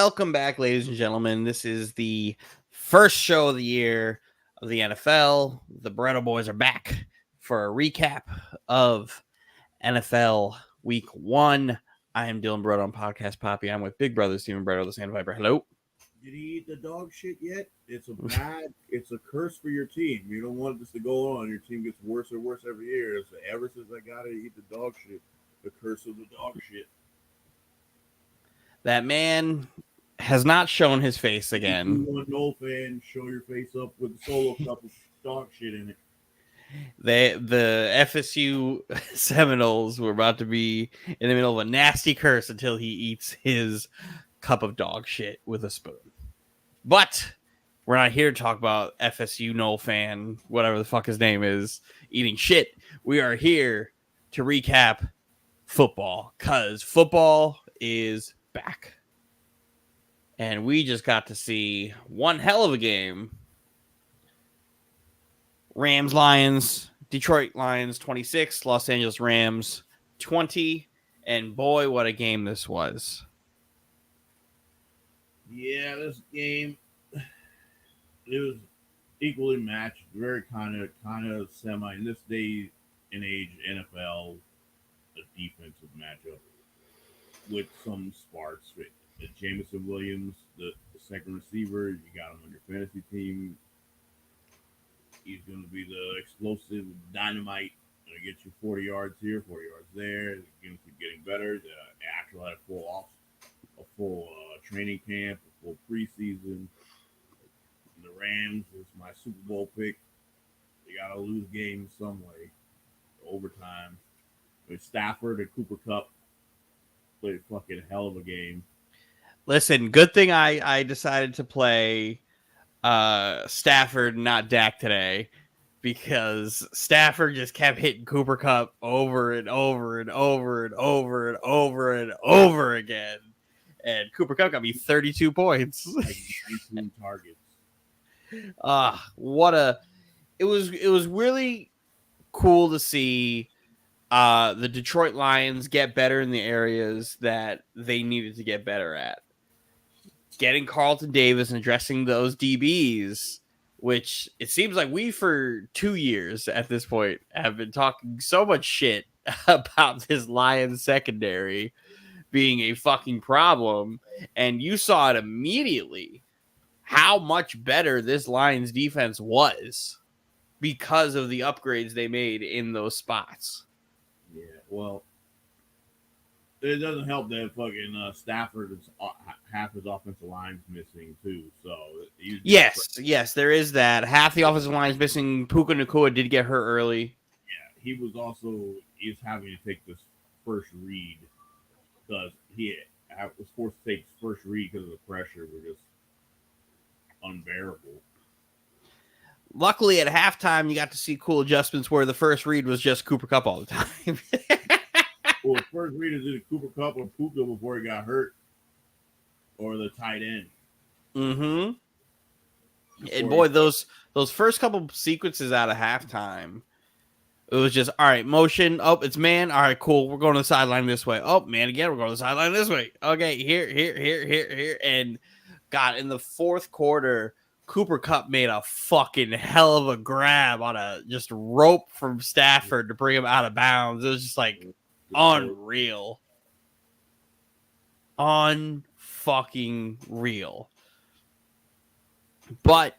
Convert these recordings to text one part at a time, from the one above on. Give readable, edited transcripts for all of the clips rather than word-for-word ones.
Welcome back, ladies and gentlemen. This is the first show of the year of the NFL. The Barreto boys are back for a recap of NFL Week 1. I am Dylan Barreto on Podcast Poppy. I'm with Big Brother Steven Barreto, the Sand Viper. Hello. Did he eat the dog shit yet? It's a curse for your team. You don't want this to go on. Your team gets worse and worse every year. So ever since I got to eat the dog shit, the curse of the dog shit. That man has not shown his face again. If you want no fan, show your face up with a solo cup of dog shit in it. The FSU Seminoles were about to be in the middle of a nasty curse until he eats his cup of dog shit with a spoon. But we're not here to talk about FSU Knoll fan, whatever the fuck his name is, eating shit. We are here to recap football, because football is back. And we just got to see one hell of a game. Rams, Lions, Detroit Lions 26, Los Angeles Rams 20. And boy, what a game this was. Yeah, this game, it was equally matched, very kind of semi. In this day and age, NFL, a defensive matchup with some sparks. Jameson Williams, the second receiver, you got him on your fantasy team. He's going to be the explosive dynamite. Going to get you 40 yards here, 40 yards there. He's going to keep getting better. The actual had a full training camp, a full preseason. And the Rams is my Super Bowl pick. They got to lose games some way. Overtime. With Stafford and Cooper Kupp played a fucking hell of a game. Listen, good thing I decided to play Stafford, not Dak today, because Stafford just kept hitting Cooper Kupp over and over and over and over and over and over again. And Cooper Kupp got me 32 points. Like 19 targets. It was really cool to see the Detroit Lions get better in the areas that they needed to get better at. Getting Carlton Davis and addressing those DBs, which it seems like we, for 2 years at this point, have been talking so much shit about this Lions secondary being a fucking problem. And you saw it immediately how much better this Lions defense was because of the upgrades they made in those spots. Yeah, well, it doesn't help that fucking Stafford is half his offensive line's missing too. So yes, there is that. Half the offensive line is missing. Puka Nacua did get hurt early. Yeah, he's having to take this first read because he was forced to take his first read because of the pressure was just unbearable. Luckily, at halftime, you got to see cool adjustments where the first read was just Cooper Kupp all the time. Well, the first read is either Cooper Kupp or Puka before he got hurt, or the tight end. Mm-hmm. And boy, those first couple sequences out of halftime, it was just, all right, motion. Oh, it's man. All right, cool. We're going to the sideline this way. Oh, man, again, we're going to the sideline this way. Okay, here. And God, in the fourth quarter, Cooper Kupp made a fucking hell of a grab on a just rope from Stafford to bring him out of bounds. It was just like unreal. Unfucking real. But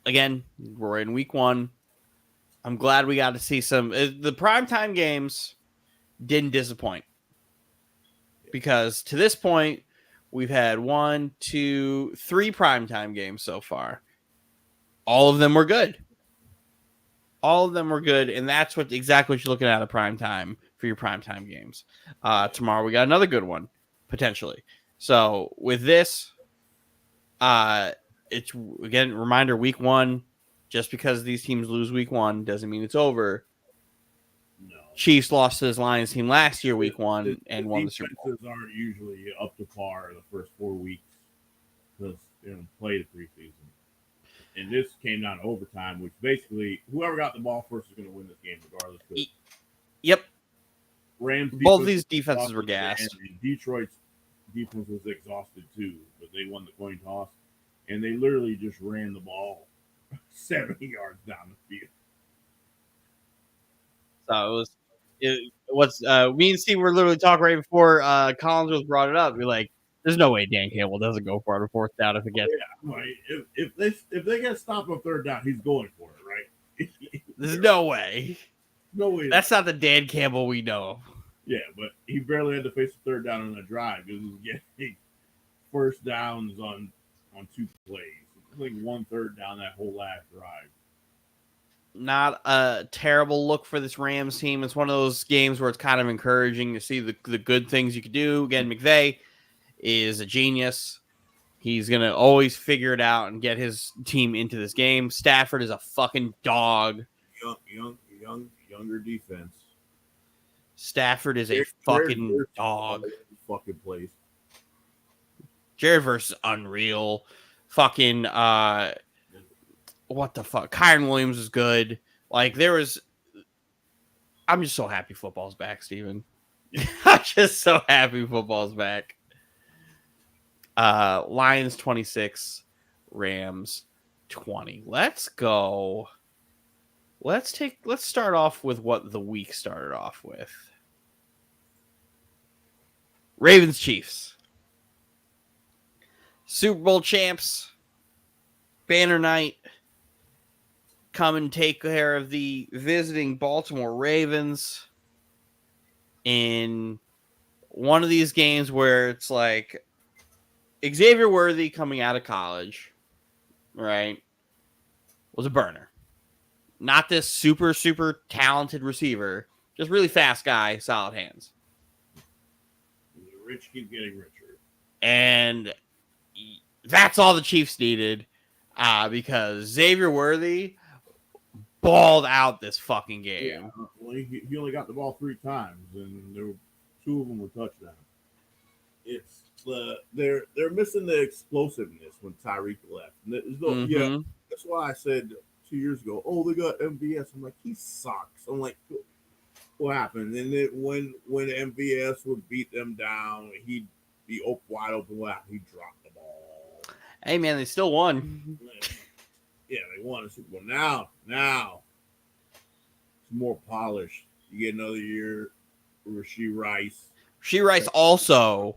again, we're in week 1. I'm glad we got to see some. The primetime games didn't disappoint, because to this point, we've had 1, 2, 3 primetime games so far. All of them were good. And that's exactly what you're looking at primetime for your primetime games. Tomorrow we got another good one, potentially. So with this, it's, again, reminder, week 1, just because these teams lose week 1 doesn't mean it's over. No. Chiefs lost to this Lions team last year, week 1, and won the Super Bowl. Defenses aren't usually up to par the first 4 weeks because they don't play the preseason. And this came down to overtime, which basically whoever got the ball first is going to win this game regardless. Yep. Rams. Both of these defenses were gassed. Detroit's defense was exhausted too, but they won the coin toss, and they literally just ran the ball 70 yards down the field. So it was. What's me and Steve were literally talking right before Collinsworth brought it up. We're like, "There's no way Dan Campbell doesn't go for it on fourth down if it gets." Yeah, right. If they get stopped on third down, he's going for it, right? There's no way. No way. That's not the Dan Campbell we know. Yeah, but he barely had to face the third down on the drive because he was getting first downs on two plays. It was like one third down that whole last drive. Not a terrible look for this Rams team. It's one of those games where it's kind of encouraging to see the good things you could do. Again, McVay is a genius. He's going to always figure it out and get his team into this game. Stafford is a fucking dog. Younger defense. Stafford is a fucking dog. Fucking place. Jared Verse is unreal. Fucking what the fuck? Kyron Williams is good. Like I'm just so happy football's back, Steven. I'm just so happy football's back. Lions 26, Rams 20. Let's go. Let's start off with what the week started off with. Ravens Chiefs. Super Bowl champs. Banner night. Come and take care of the visiting Baltimore Ravens in one of these games where it's like Xavier Worthy coming out of college, right, was a burner. Not this super, super talented receiver, just really fast guy, solid hands. The rich keep getting richer. And that's all the Chiefs needed because Xavier Worthy balled out this fucking game. Yeah, well, he only got the ball 3 times, and there were 2 of them were touchdowns. It's they're missing the explosiveness when Tyreek left. Yeah, that's why I said 2 years ago, oh, they got MVS. I'm like, he sucks. I'm like, what happened? And then when MVS would beat them down, he'd be wide open left. He dropped the ball. Hey man, they still won. Yeah, they won a Super Bowl. Now it's more polished. You get another year. Rashee Rice also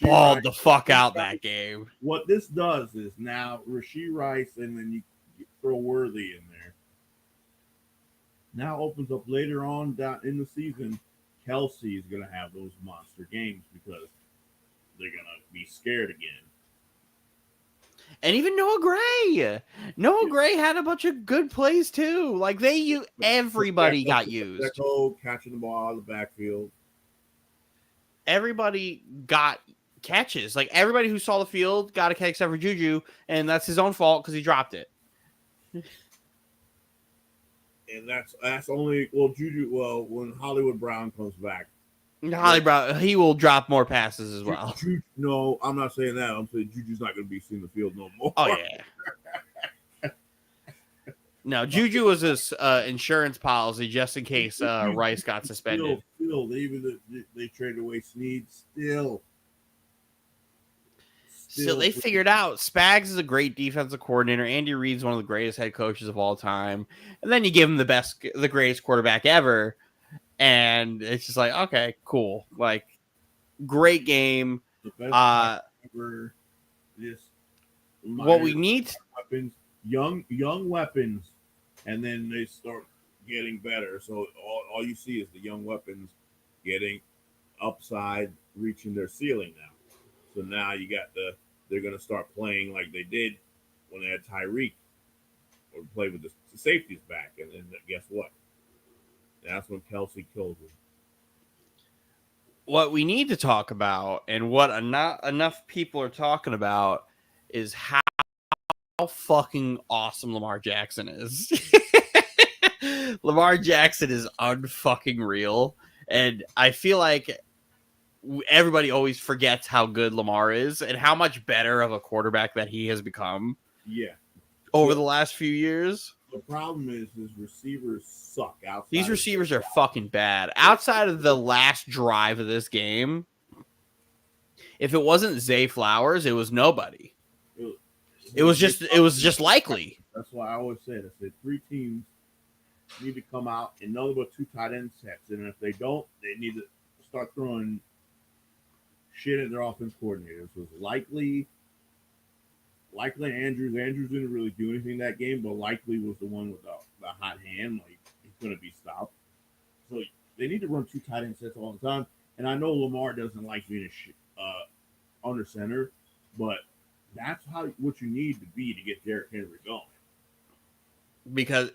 balled the fuck out that game. What this does is now Rashee Rice, and then you throw Worthy in there. Now opens up later on down in the season. Kelsey is going to have those monster games because they're going to be scared again. And even Noah Gray. Gray had a bunch of good plays too. Like everybody got used. Catching the ball out of the backfield. Everybody got catches. Like everybody who saw the field got a catch except for Juju, and that's his own fault because he dropped it. And that's only Juju. Well, when Hollywood Brown comes back, Brown, he will drop more passes as well. No, I'm not saying that. I'm saying Juju's not going to be seeing the field no more. Oh yeah. No, Juju was his insurance policy just in case Rice got suspended. Still, they traded away Snead. Still, they figured out Spags is a great defensive coordinator. Andy Reid's one of the greatest head coaches of all time. And then you give him the greatest quarterback ever. And it's just like, okay, cool. Like, great game. The best ever. What we need weapons, young weapons, and then they start getting better. So all you see is the young weapons getting upside, reaching their ceiling now. So now they're going to start playing like they did when they had Tyreek, or play with the safeties back, and then guess what? That's when Kelsey kills him. What we need to talk about, and what not enough people are talking about, is how fucking awesome Lamar Jackson is. Lamar Jackson is unfucking real, and I feel like everybody always forgets how good Lamar is and how much better of a quarterback that he has become. Yeah, over the last few years. The problem is his receivers suck. These receivers are fucking bad. Outside of the last drive of this game, If it wasn't Zay Flowers, it was nobody. It, It was just likely. That's why I always said, I said 3 teams need to come out and nothing but 2 tight end sets, and if they don't, they need to start throwing shit at their offense coordinators. It was likely Andrews. Andrews didn't really do anything that game, but likely was the one with the hot hand. Like, he's going to be stopped. So they need to run 2 tight end sets all the time. And I know Lamar doesn't like being under center, but that's what you need to be to get Derrick Henry going.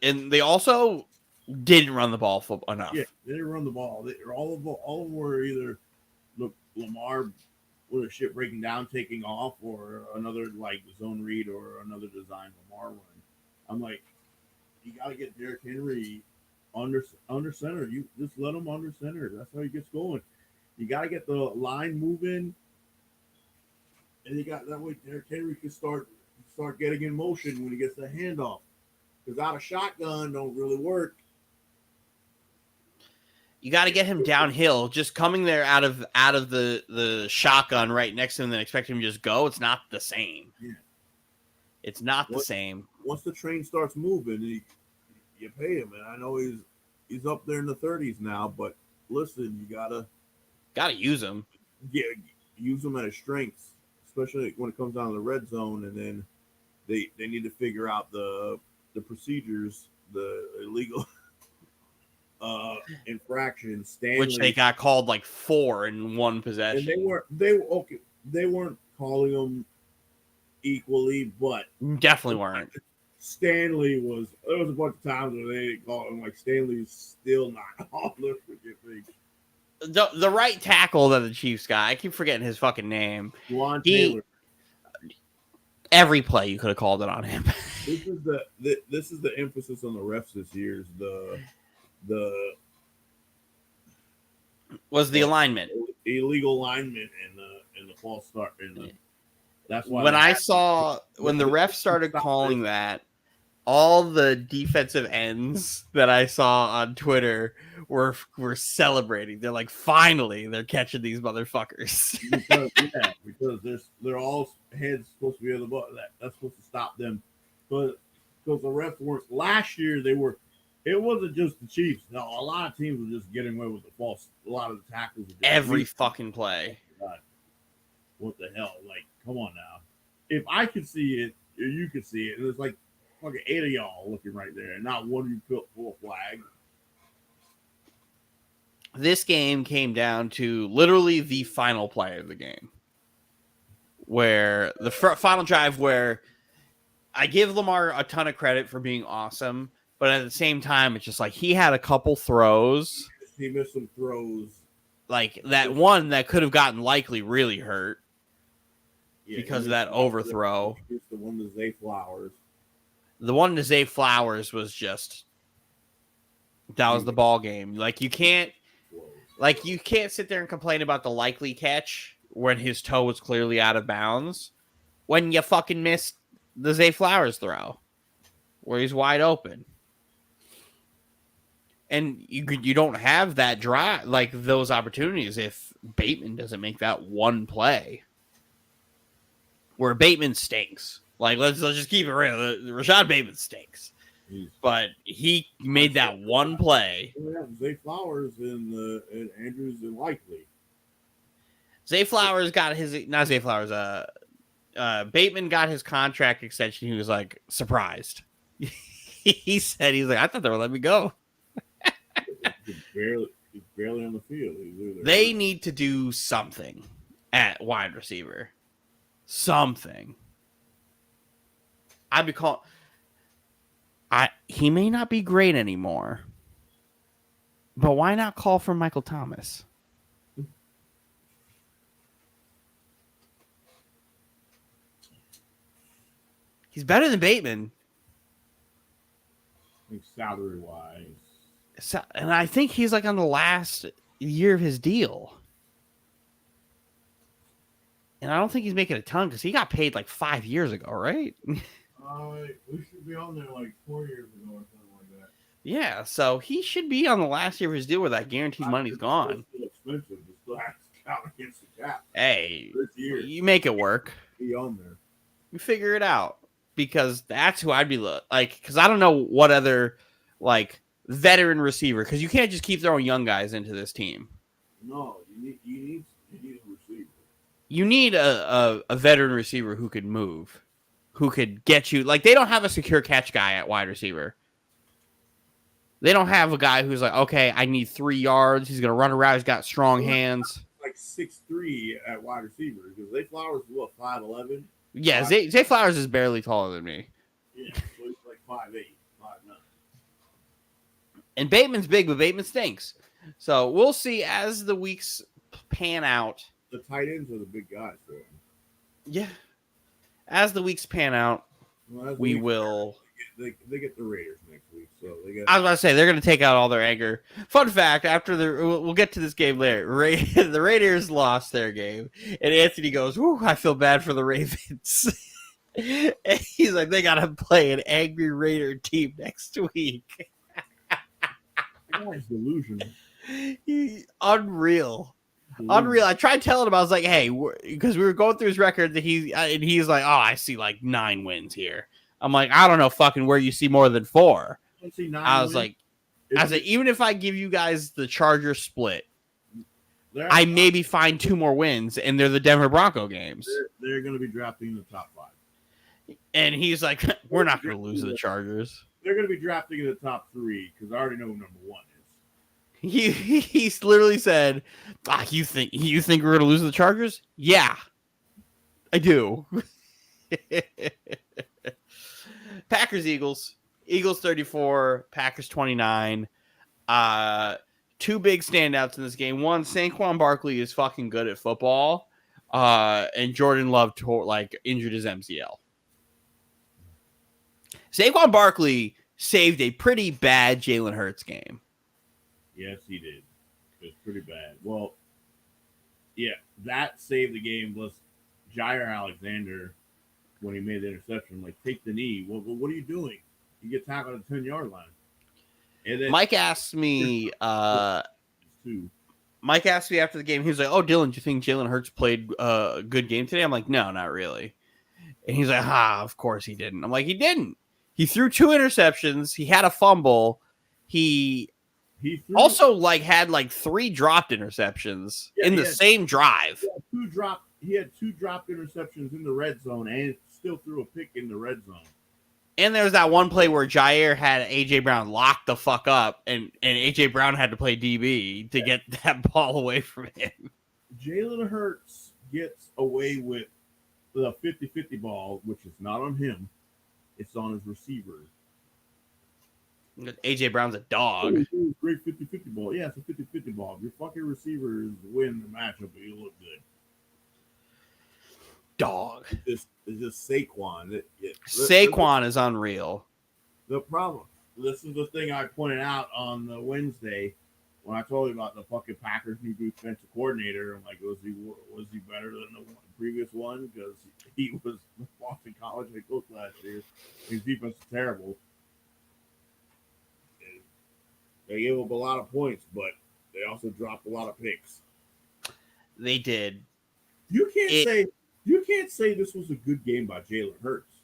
And they also didn't run the ball enough. Yeah, they didn't run the ball. All of them were either Lamar with a shit breaking down, taking off, or another like zone read or another design Lamar run. I'm like, you got to get Derrick Henry under center. You just let him under center. That's how he gets going. You got to get the line moving, and you got that way Derrick Henry can start getting in motion when he gets the handoff. Because out of shotgun don't really work. You got to get him downhill. Just coming there out of the shotgun right next to him and expect him to just go. It's not the same. Yeah. It's not the same. Once the train starts moving, you pay him. And I know he's up there in the 30s now, but listen, you gotta use him. Yeah, use him at his strengths, especially when it comes down to the red zone. And then they need to figure out the procedures, the illegal infractions, which they got called like 4 in one possession. And they weren't calling them equally, but definitely weren't. Stanley was. There was a bunch of times where they didn't call him. Like, Stanley's still not all the freaking things. The right tackle that the Chiefs got, I keep forgetting his fucking name. Juwan Taylor. Every play you could have called it on him. This is the emphasis on the refs this year. Is the alignment, illegal alignment, and the false start. That's why when the refs started calling that, all the defensive ends that I saw on Twitter were celebrating. They're like, finally, they're catching these motherfuckers. because they're all heads supposed to be on the ball. That's supposed to stop them. But because the refs weren't last year, it wasn't just the Chiefs. No, a lot of teams were just getting away with the false. A lot of the tackles. Every fucking play. God, what the hell? Like, come on now. If I could see it, or you could see it, and it's like fucking 8 of y'all looking right there, and not one of you pull a flag. This game came down to literally the final play of the game, where the final drive, where I give Lamar a ton of credit for being awesome, but at the same time, it's just like he had a couple throws. He missed some throws. Like that one that could have gotten likely really hurt because of that overthrow. It's the one to Zay Flowers. The one to Zay Flowers was just, that was the ball game. Like you can't sit there and complain about the likely catch when his toe was clearly out of bounds when you fucking missed the Zay Flowers throw where he's wide open. And you don't have that drive, like those opportunities, if Bateman doesn't make that one play. Where Bateman stinks. Like, let's just keep it real. Rashad Bateman stinks. But he made that one play. Yeah, Zay Flowers and Andrews and Likely. Zay Flowers got his, not Zay Flowers, Bateman got his contract extension. He was like surprised. He's like, I thought they were letting me go. He's barely on the field. They need to do something at wide receiver. Something. He may not be great anymore, but why not call for Michael Thomas? He's better than Bateman. I think salary wise. And I think he's like on the last year of his deal. And I don't think he's making a ton because he got paid like 5 years ago, right? We should be on there like 4 years ago or something like that. Yeah, so he should be on the last year of his deal where that guaranteed money's gone. It's still expensive. count against the cap Hey, this year. you make it work. Be on there. You figure it out because that's who I'd be like. Because I don't know what other like veteran receiver. Because you can't just keep throwing young guys into this team. No, you need a receiver. You need a veteran receiver who could move, who could get you. Like they don't have a secure catch guy at wide receiver. They don't have a guy who's like, okay, I need 3 yards. He's gonna run around. He's got strong hands. Like 6'3" at wide receiver because Zay Flowers is what 5'11". Yeah, Zay Flowers is barely taller than me. Yeah, so he's like 5'8", 5'9". And Bateman's big, but Bateman stinks. So we'll see as the weeks pan out. The tight ends are the big guys for him. Yeah. As the weeks pan out, we will. They get the Raiders next week, so they get. I was about to say they're going to take out all their anger. Fun fact: after we'll get to this game later. The Raiders lost their game, and Anthony goes, "Whoo, I feel bad for the Ravens." And he's like, "They got to play an angry Raider team next week." Guy's delusional. Unreal. Unreal. I tried telling him, I was like, hey, because we were going through his record, and he's like, oh, I see like 9 wins here. I'm like, I don't know fucking where you see more than 4. I was like, even if I give you guys the Chargers split, I maybe find 2 more wins, and they're the Denver Bronco games. They're going to be drafting in the top 5. And he's like, we're not going to lose to the Chargers. They're going to be drafting in the top 3 because I already know who number 1 is. He literally said, you think we're going to lose to the Chargers? Yeah, I do. Packers, Eagles. Eagles 34, Packers 29. 2 big standouts in this game. One, Saquon Barkley is fucking good at football. And Jordan Love injured his MCL. Saquon Barkley saved a pretty bad Jalen Hurts game. Yes, he did. It was pretty bad. Well, yeah, that saved the game. Was Jair Alexander when he made the interception? Like, take the knee. What are you doing? You get tackled at the 10-yard line. And then Mike asked me. Mike asked me after the game. He was like, "Oh, Dylan, do you think Jalen Hurts played a good game today?" I'm like, "No, not really." And he's like, of course he didn't. I'm like, he didn't. He threw 2 interceptions. He had a fumble. He also had 3 dropped interceptions in the same drive. He had 2 dropped interceptions in the red zone and still threw a pick in the red zone. And there was that one play where Jair had AJ Brown locked the fuck up, and AJ Brown had to play DB to get that ball away from him. Jalen Hurts gets away with the 50-50 ball, which is not on him. It's on his receiver. AJ Brown's a dog. Great 50-50 ball. Yeah, it's a 50-50 ball. If your fucking receivers win the matchup, you look good. Dog. It's just Saquon. Saquon is unreal. The problem. This is the thing I pointed out on the Wednesday when I told you about the fucking Packers' new defensive coordinator. I'm like, was he better than the previous one? Because he was the Boston College head coach last year. His defense is terrible. They gave up a lot of points, but they also dropped a lot of picks. They did. You can't say this was a good game by Jalen Hurts.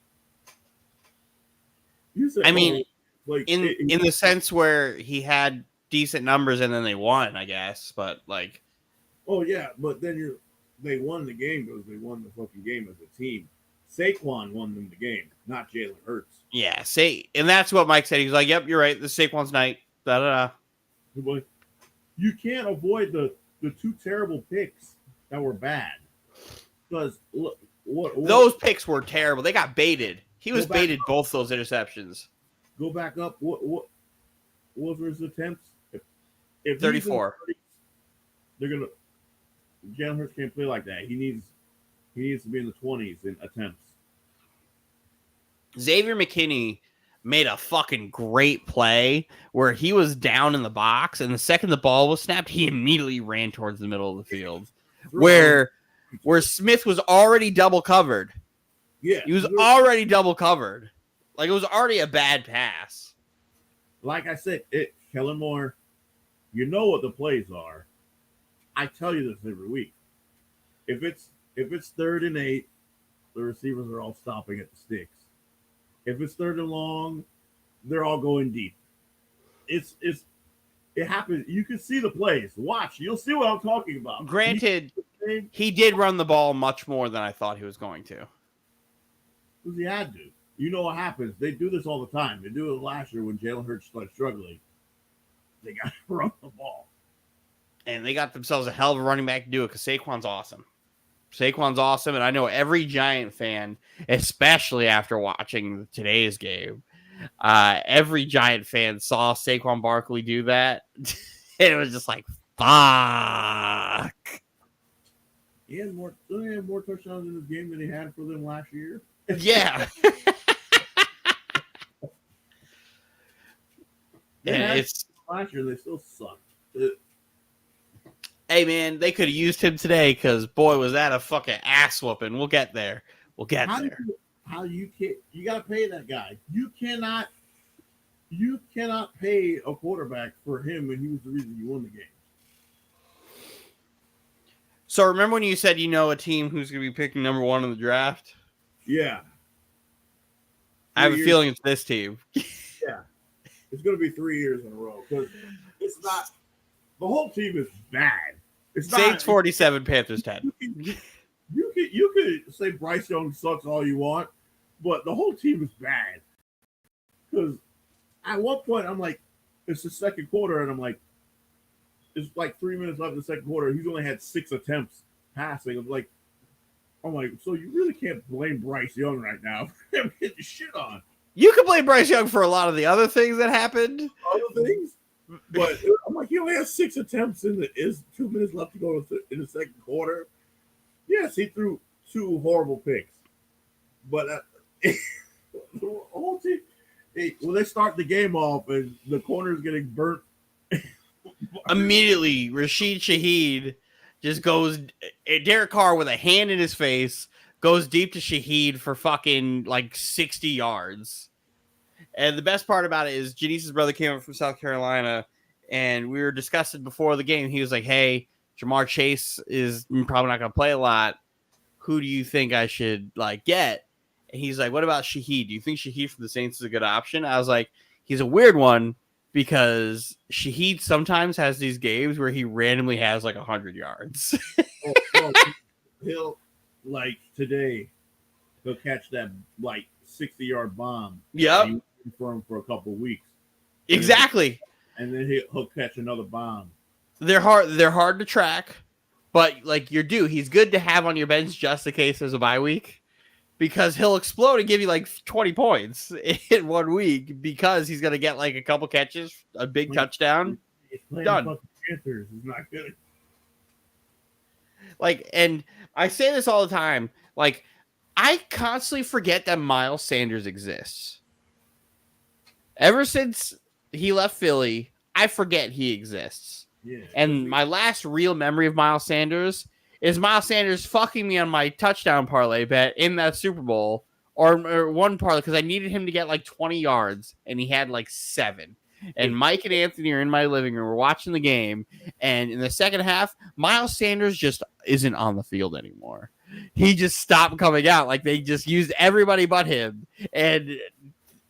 You said, in the sense where he had decent numbers and then they won, I guess. But oh yeah, but then they won the game because they won the fucking game as a team. Saquon won them the game, not Jalen Hurts. Yeah, and that's what Mike said. He was like, "Yep, you're right. This is Saquon's night." Da da da. You can't avoid the 2 terrible picks that were bad. Because look, those picks were terrible. They got baited. He was baited both those interceptions. Go back up. What was his attempts? If 34. They're gonna. Jalen Hurts can't play like that. He needs to be in the 20s in attempts. Xavier McKinney made a fucking great play where he was down in the box, and the second the ball was snapped, he immediately ran towards the middle of the field, where Smith was already double covered. Yeah, he was already double covered. It was already a bad pass. Like I said, Kellen Moore, you know what the plays are. I tell you this every week. If it's 3rd and 8, the receivers are all stopping at the sticks. If it's 3rd and long, they're all going deep. It happens. You can see the plays. Watch, you'll see what I'm talking about. Granted, he did run the ball much more than I thought he was going to. Because he had to. You know what happens? They do this all the time. They do it last year when Jalen Hurts started struggling. They got to run the ball. And they got themselves a hell of a running back to do it because Saquon's awesome. Saquon's awesome, and I know every Giant fan, especially after watching today's game, every Giant fan saw Saquon Barkley do that. And it was just like, fuck. He had more touchdowns in this game than he had for them last year. Yeah. And it's last year they still sucked. Hey man, they could have used him today because boy was that a fucking ass whooping. We'll get there. We'll get there. How you can't? You got to pay that guy. You cannot pay a quarterback for him when he was the reason you won the game. So remember when you said you know a team who's going to be picking number 1 in the draft? Yeah. I have a feeling it's this team. Yeah. It's going to be 3 years in a row because it's not. The whole team is bad. It's not, Saints 47, Panthers 10. You could say Bryce Young sucks all you want, but the whole team is bad. Because at one point I'm like, it's the second quarter, and I'm like, it's like 3 minutes left in the second quarter. He's only had 6 attempts passing. I'm like, so you really can't blame Bryce Young right now for him getting shit on. You can blame Bryce Young for a lot of the other things that happened. Other things? But I'm like, he only has 6 attempts is 2 minutes left to go in the second quarter. Yes, he threw 2 horrible picks. But the whole team, when they start the game off and the corner is getting burnt. Immediately, Rashid Shaheed just goes, Derek Carr with a hand in his face goes deep to Shaheed for fucking like 60 yards. And the best part about it is Janice's brother came up from South Carolina, and we were discussing before the game. He was like, hey, Jamar Chase is probably not going to play a lot. Who do you think I should get? And he's like, what about Shaheed? Do you think Shaheed from the Saints is a good option? I was like, he's a weird one because Shaheed sometimes has these games where he randomly has 100 yards. He'll, today, he'll catch that 60-yard bomb. Yep. For him for a couple of weeks. Exactly. And then he'll catch another bomb. They're hard to track, but you're due. He's good to have on your bench just in case there's a bye week because he'll explode and give you 20 points in 1 week because he's going to get a couple catches, a big touchdown. Done. Panthers is not good. And I say this all the time. I constantly forget that Miles Sanders exists. Ever since he left Philly, I forget he exists. Yeah. And my last real memory of Miles Sanders is Miles Sanders fucking me on my touchdown parlay bet in that Super Bowl or one parlay because I needed him to get 20 yards and he had 7. And Mike and Anthony are in my living room. We're watching the game. And in the second half, Miles Sanders just isn't on the field anymore. He just stopped coming out. They just used everybody but him. And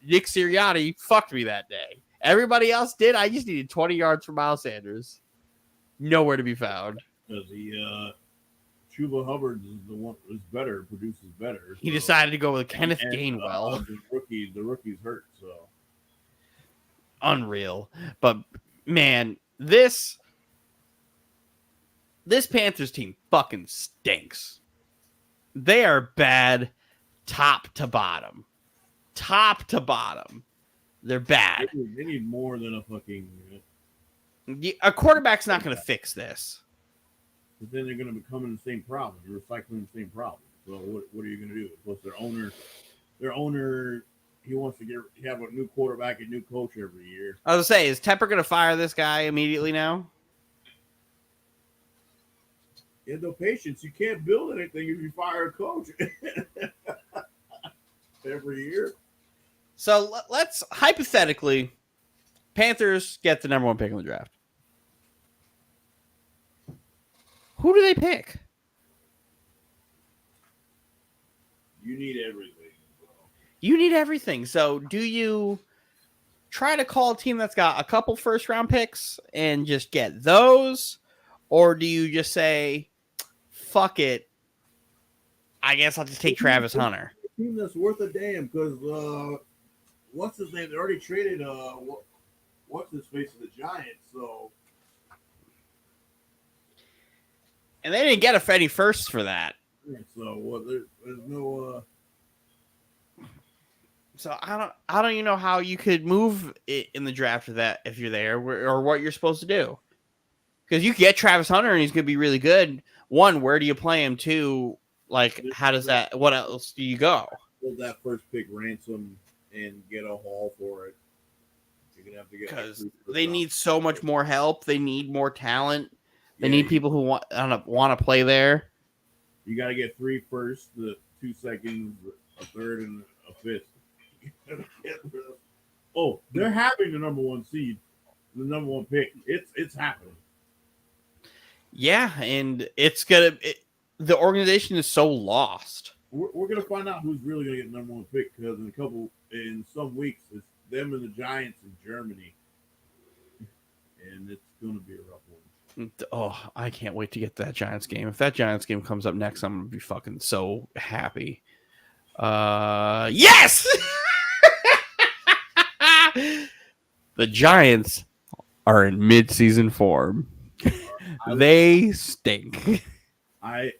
Nick Sirianni fucked me that day. Everybody else did. I just needed 20 yards from Miles Sanders. Nowhere to be found. Because Chuba Hubbard is the one is better, produces better. He decided to go with Kenneth Gainwell. The rookie's hurt, so unreal. But man, this Panthers team fucking stinks. They are bad top to bottom. Top to bottom. They're bad. They need more than a fucking... A quarterback's not going to fix this. But then they're going to become in the same problem. You're recycling the same problem. So what are you going to do? Plus their owner, he wants to have a new quarterback and new coach every year. I was going to say, is Tepper going to fire this guy immediately now? You have no patience. You can't build anything if you fire a coach every year. So let's hypothetically, Panthers get the number 1 pick in the draft. Who do they pick? You need everything, bro. You need everything. So do you try to call a team that's got a couple first round picks and just get those? Or do you just say, fuck it, I guess I'll just take Travis Hunter? A team that's worth a damn because what's his name? They already traded what's his face to the Giants. So And they didn't get any firsts for that. there's no. So I don't even know how you could move it in the draft for that if you're there, or what you're supposed to do. Because you get Travis Hunter and he's going to be really good. One, where do you play him? Two, like, how does that? What else do you go? Hold that first pick ransom and get a haul for it. You're gonna have to get Because they need so much more help. They need more talent. They need people who want to play there. You got to get 3 firsts, the 2 seconds, a third, and a fifth. Oh, they're having the number 1 seed, the number 1 pick. It's happening. Yeah, and the organization is so lost. We're gonna find out who's really gonna get the number 1 pick because in some weeks it's them and the Giants in Germany, and it's gonna be a rough one. Oh, I can't wait to get that Giants game. If that Giants game comes up next, I'm gonna be fucking so happy. Yes. The Giants are in mid-season form. They stink. I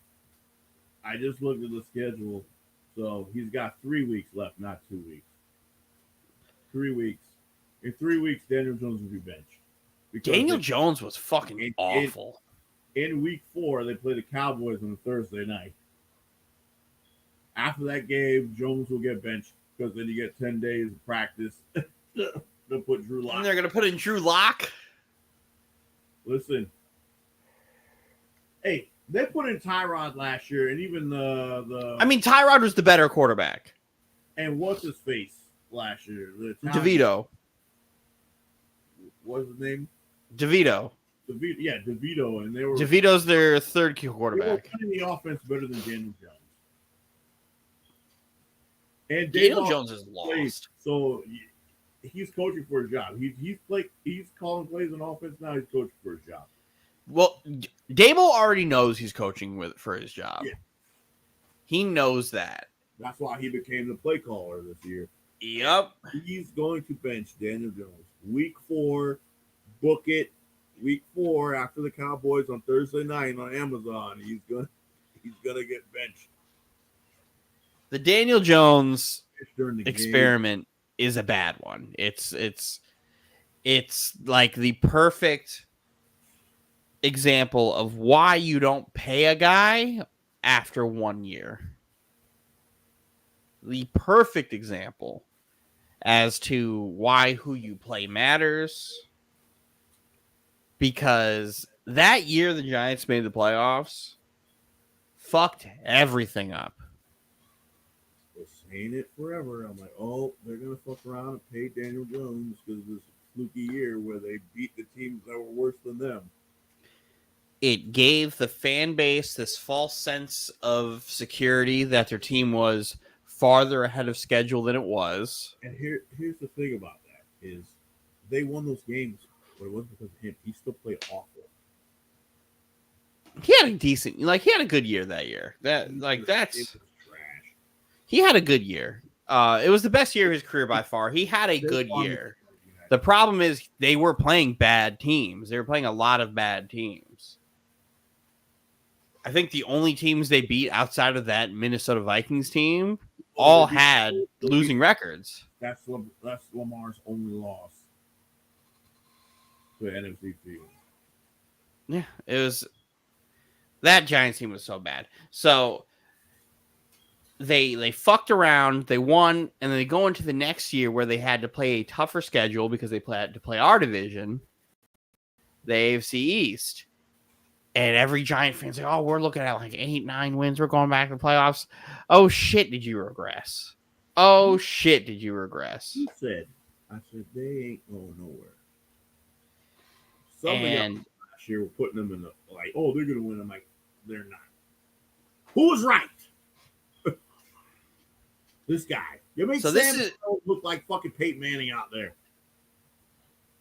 just looked at the schedule, so he's got 3 weeks left, not 2 weeks. 3 weeks. In 3 weeks, Daniel Jones will be benched. Daniel Jones was fucking awful. In week 4, they play the Cowboys on Thursday night. After that game, Jones will get benched because then you get 10 days of practice. They'll put Drew Lock. And they're going to put in Drew Lock? Listen. Hey, they put in Tyrod last year, and even the I mean, Tyrod was the better quarterback. And what's his face last year? DeVito. What's his name? DeVito. Yeah, DeVito, and DeVito's their third quarterback. They were running the offense better than Daniel Jones. And Daniel Jones is lost. So he's coaching for a job. He's calling plays on offense now. He's coaching for a job. Well, Dable already knows he's coaching for his job. Yeah. He knows that. That's why he became the play caller this year. Yep. He's going to bench Daniel Jones. Week 4, book it. Week 4 after the Cowboys on Thursday night on Amazon. He's gonna get benched. The Daniel Jones experiment is a bad one. It's like the perfect example of why you don't pay a guy after 1 year. The perfect example as to why who you play matters. Because that year the Giants made the playoffs, fucked everything up. Been saying it forever. I'm like, oh, they're gonna fuck around and pay Daniel Jones because of this fluky year where they beat the teams that were worse than them. It gave the fan base this false sense of security that their team was farther ahead of schedule than it was. And here's the thing about that is they won those games, but it wasn't because of him. He still played awful. He had a good year that year. He had a good year. It was the best year of his career by far. He had a good year. The problem is they were playing bad teams. They were playing a lot of bad teams. I think the only teams they beat outside of that Minnesota Vikings team all had losing records. That's Lamar's only loss to the NFC field. Yeah, it was. That Giants team was so bad. So they fucked around, they won, and then they go into the next year where they had to play a tougher schedule because they had to play our division, the AFC East. And every Giant fan's like, oh, we're looking at like 8-9 wins. We're going back to the playoffs. Oh, shit, did you regress? Oh, shit, did you regress? I said they ain't going nowhere. Some of y'all last year were putting them in the, like, oh, they're going to win. I'm like, They're not. Who was right? This guy. You made So Sam look like fucking Peyton Manning out there.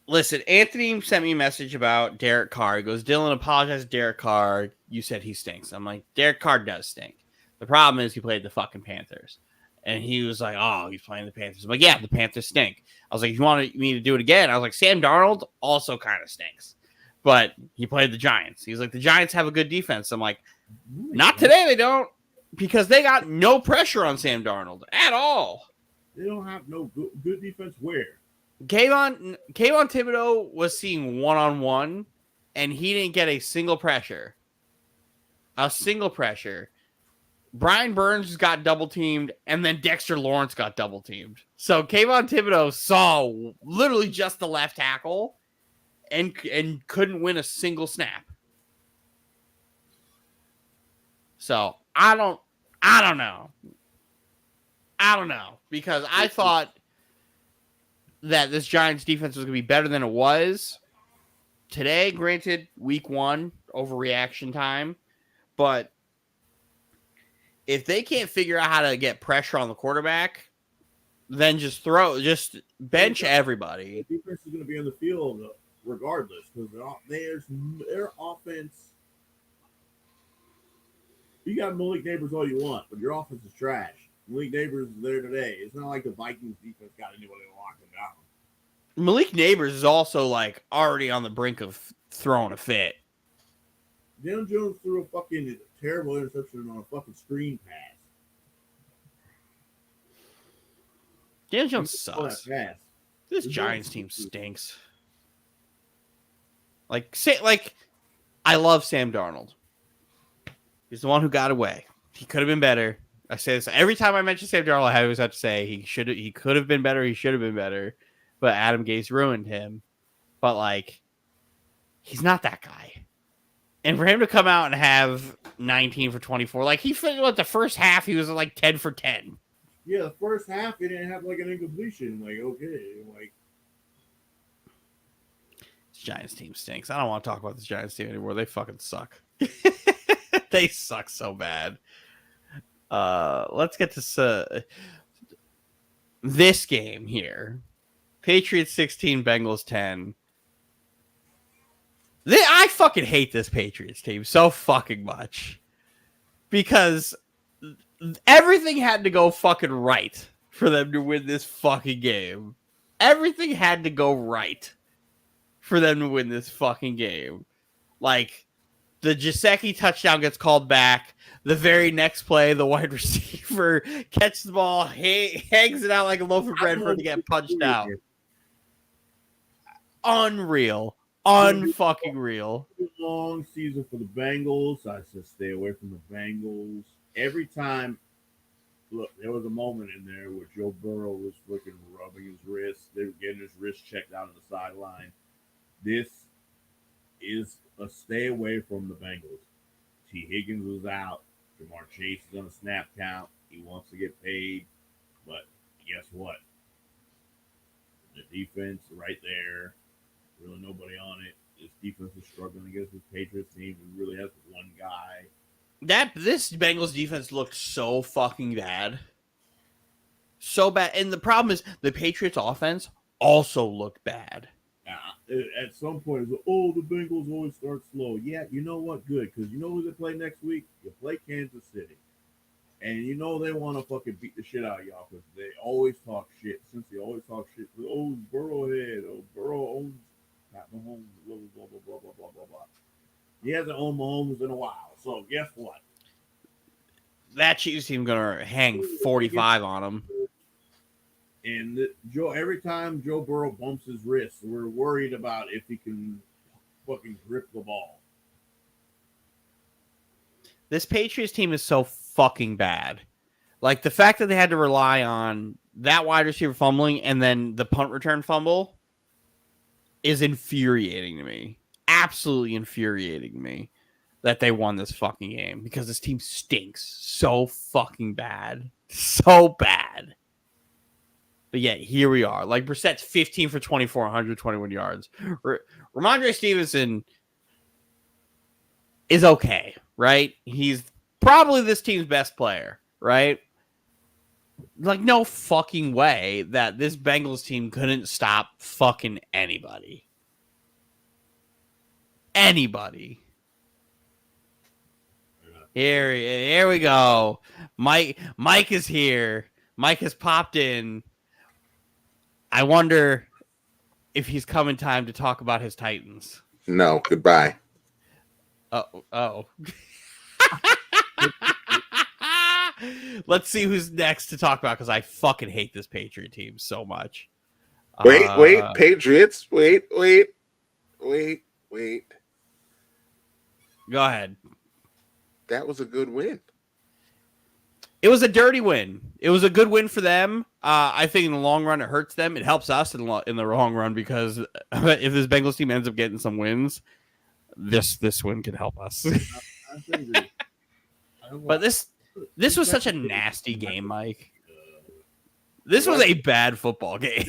Listen, Anthony sent me a message about Derek Carr. He goes, Dylan, apologize to Derek Carr. You said he stinks. I'm like, Derek Carr does stink. The problem is he played the fucking Panthers. And he was like, oh, he's playing the Panthers. I'm like, yeah, the Panthers stink. I was like, if you want me to do it again? I was like, Sam Darnold also kind of stinks. But he played the Giants. He's like, the Giants have a good defense. I'm like, not today, they don't. Because they got no pressure on Sam Darnold at all. They don't have no good defense where? Kayvon Thibodeau was seeing one-on-one, and he didn't get a single pressure. Brian Burns got double-teamed, and then Dexter Lawrence got double-teamed. So Kayvon Thibodeau saw literally just the left tackle and couldn't win a single snap. So I don't know. Because I thought that this Giants defense was going to be better than it was today. Granted, week 1, overreaction time. But if they can't figure out how to get pressure on the quarterback, then just bench everybody. The defense is going to be on the field regardless because their offense. You got Malik Neighbors all you want, but your offense is trash. Malik Neighbors is there today. It's not like the Vikings defense got anybody to lock them down. Malik Neighbors is also like already on the brink of throwing a fit. Daniel Jones threw a fucking terrible interception on a fucking screen pass. Daniel Jones sucks. This Giants team stinks. Like I love Sam Darnold. He's the one who got away. He could have been better. I say this every time I mention Sam Darnold. I always have to say he could have been better. He should have been better. But Adam Gase ruined him. But like, he's not that guy. And for him to come out and have 19 for 24, like he finished the first half, he was like 10 for 10. Yeah, the first half he didn't have like an incompletion. Like okay, like this Giants team stinks. I don't want to talk about this Giants team anymore. They fucking suck. They suck so bad. Let's get to this game here. Patriots 16, Bengals 10. I fucking hate this Patriots team so fucking much. Because everything had to go fucking right for them to win this fucking game. Everything had to go right for them to win this fucking game. Like, the Gesicki touchdown gets called back. The very next play, the wide receiver catches the ball, hangs it out like a loaf of bread for it to get punched out. Unreal. Unfucking real. Long season for the Bengals. I said stay away from the Bengals. Every time, look, there was a moment in there where Joe Burrow was freaking rubbing his wrist. They were getting his wrist checked out on the sideline. This is a stay away from the Bengals. T. Higgins was out. Jamar Chase is on a snap count. He wants to get paid. But guess what? The defense right there. Really nobody on it. This defense is struggling against this Patriots team. It really has one guy. This Bengals defense looked so fucking bad. So bad. And the problem is the Patriots offense also looked bad. At some point, it's like, oh, the Bengals always start slow. Yeah, you know what? Good. Because you know who they play next week? You play Kansas City. And you know they want to fucking beat the shit out of y'all because they always talk shit. Since they always talk shit. Oh, Burrowhead. Oh, Burrow owns Pat Mahomes. Blah, blah, blah, blah, blah, blah, blah, blah. He hasn't owned Mahomes in a while. So guess what? That Chiefs team going to hang 45 on him. And every time Joe Burrow bumps his wrist, we're worried about if he can fucking grip the ball. This Patriots team is so fucking bad. Like, the fact that they had to rely on that wide receiver fumbling and then the punt return fumble is infuriating to me. Absolutely infuriating to me that they won this fucking game because this team stinks so fucking bad. So bad. But yet, here we are. Like, Brissett's 15 for 24, 121 yards. Ramondre Stevenson is okay. right? He's probably this team's best player, right? Like, no fucking way that this Bengals team couldn't stop fucking anybody. Anybody. Here we go. Mike is here. Mike has popped in. I wonder if he's come in time to talk about his Titans. No, goodbye. Oh. Let's see who's next to talk about, because I fucking hate this Patriot team so much. Wait, Patriots. Wait. Go ahead. That was a good win. It was a dirty win. It was a good win for them. I think in the long run, it hurts them. It helps us in the long run, because if this Bengals team ends up getting some wins, this win can help us. But this was such a nasty game, Mike. This was a bad football game.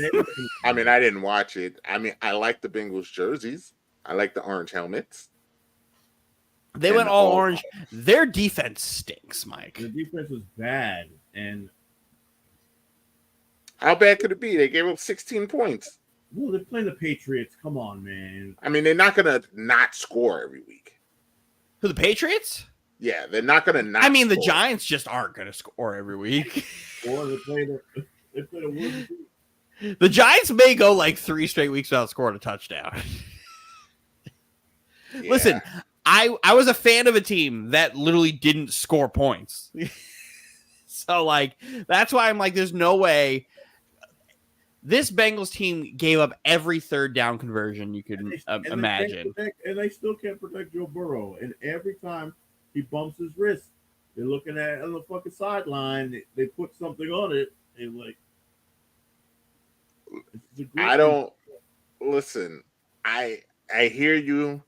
I mean, I didn't watch it. I mean, I like the Bengals jerseys. I like the orange helmets. They went all orange. Their defense stinks, Mike. The defense was bad. And how bad could it be? They gave up 16 points. Well, they're playing the Patriots. Come on, man. I mean, they're not going to not score every week. Who, the Patriots? Yeah, they're not going to not I mean, score. the Giants just aren't going to score every week. Or they played a win. The Giants may go like 3 straight weeks without scoring a touchdown. Yeah. Listen, I was a fan of a team that literally didn't score points. So, like, that's why I'm like, there's no way. This Bengals team gave up every third down conversion you could imagine. And they still can't protect Joe Burrow. And every time he bumps his wrist, they're looking at it on the fucking sideline. They put something on it. And, like, I don't listen. I hear you,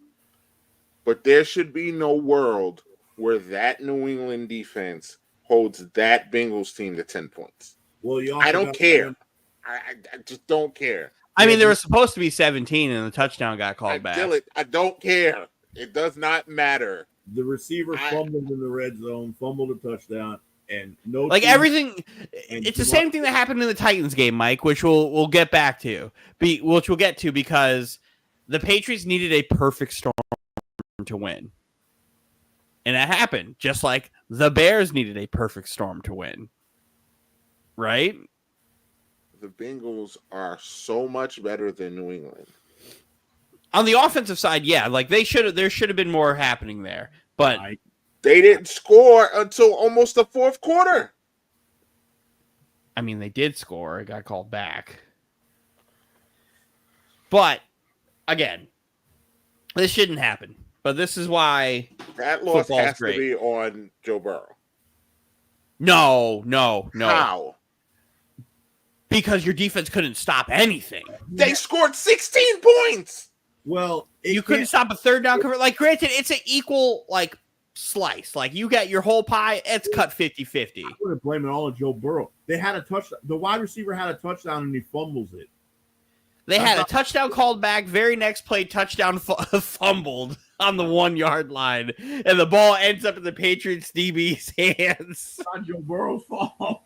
but there should be no world where that New England defense holds that Bengals team to 10 points. Well, I don't care. I just don't care. I mean, there was supposed to be 17, and the touchdown got called back. I don't care. It does not matter. The receiver fumbled in the red zone, fumbled a touchdown, and no. Like everything, it's the same thing that happened in the Titans game, Mike, which we'll get back to. Which we'll get to, because the Patriots needed a perfect storm to win. And that happened, just like the Bears needed a perfect storm to win. Right? The Bengals are so much better than New England. On the offensive side, yeah, like there should have been more happening there. But they didn't score until almost the fourth quarter. I mean, they did score. It got called back. But again, this shouldn't happen. But this is why that loss has to be on Joe Burrow. No. How? Because your defense couldn't stop anything. They scored 16 points. Well, you couldn't stop a third down cover. Like, granted, it's an equal, like, slice. Like, you got your whole pie, it's cut 50-50. I would blame it all on Joe Burrow. They had a touchdown. The wide receiver had a touchdown, and he fumbles it. They had a touchdown called back. Very next play, touchdown fumbled on the 1 yard line. And the ball ends up in the Patriots DB's hands. It's not Joe Burrow's fault.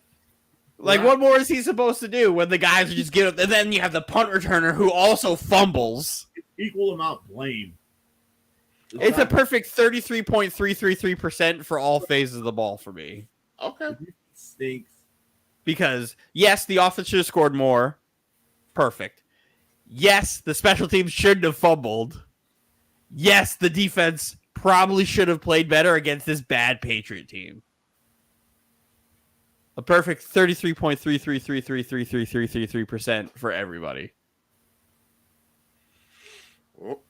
Like, what more is he supposed to do when the guys are just get up? And then you have the punt returner who also fumbles. Equal amount blame. It's a perfect 33.333% for all phases of the ball for me. Okay. Stinks. Because, yes, the offense should have scored more. Perfect. Yes, the special teams shouldn't have fumbled. Yes, the defense probably should have played better against this bad Patriot team. A perfect 33.333333333% for everybody. Well,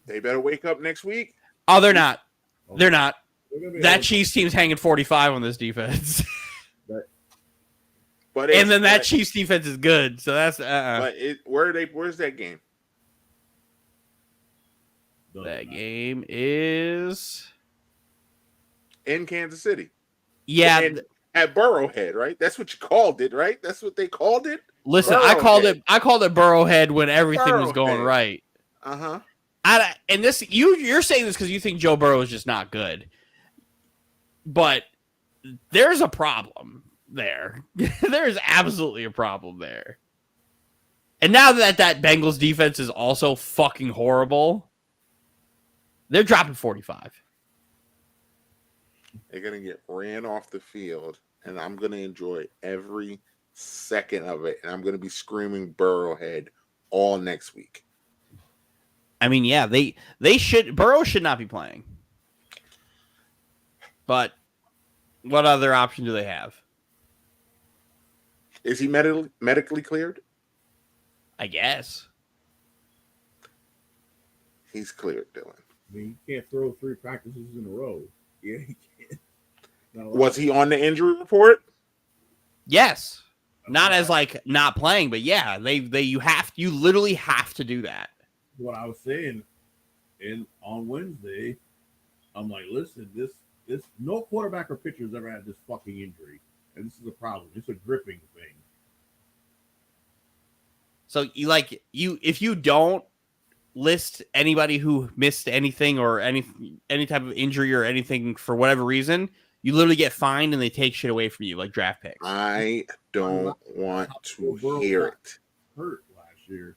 they better wake up next week. Oh, they're not. They're not. That Chiefs team's hanging 45 on this defense. But and then that Chiefs defense is good. So that's where's that game? That game is in Kansas City. Yeah. And at Burrowhead, right? That's what you called it, right? That's what they called it. Listen, I called it Burrowhead when everything was going right. Uh-huh. And this you're saying this because you think Joe Burrow is just not good. but there's a problem there. There's absolutely a problem there. And now that Bengals defense is also fucking horrible, they're dropping 45. They're gonna get ran off the field, and I'm gonna enjoy every second of it, and I'm gonna be screaming Burrowhead all next week. I mean, yeah, they should. Burrow should not be playing. But what other option do they have? Is he medically cleared? I guess. He's cleared, Dylan. I mean, you can't throw 3 practices in a row. Yeah, he can't. Was he on the injury report? Yes. Not as like not playing, but yeah, you literally have to do that. What I was saying, and on Wednesday, I'm like, listen, this no quarterback or pitcher has ever had this fucking injury, and this is a problem. It's a gripping thing. So if you don't list anybody who missed anything or any type of injury or anything for whatever reason, you literally get fined and they take shit away from you like draft picks. I don't want to hear it. Hurt last year.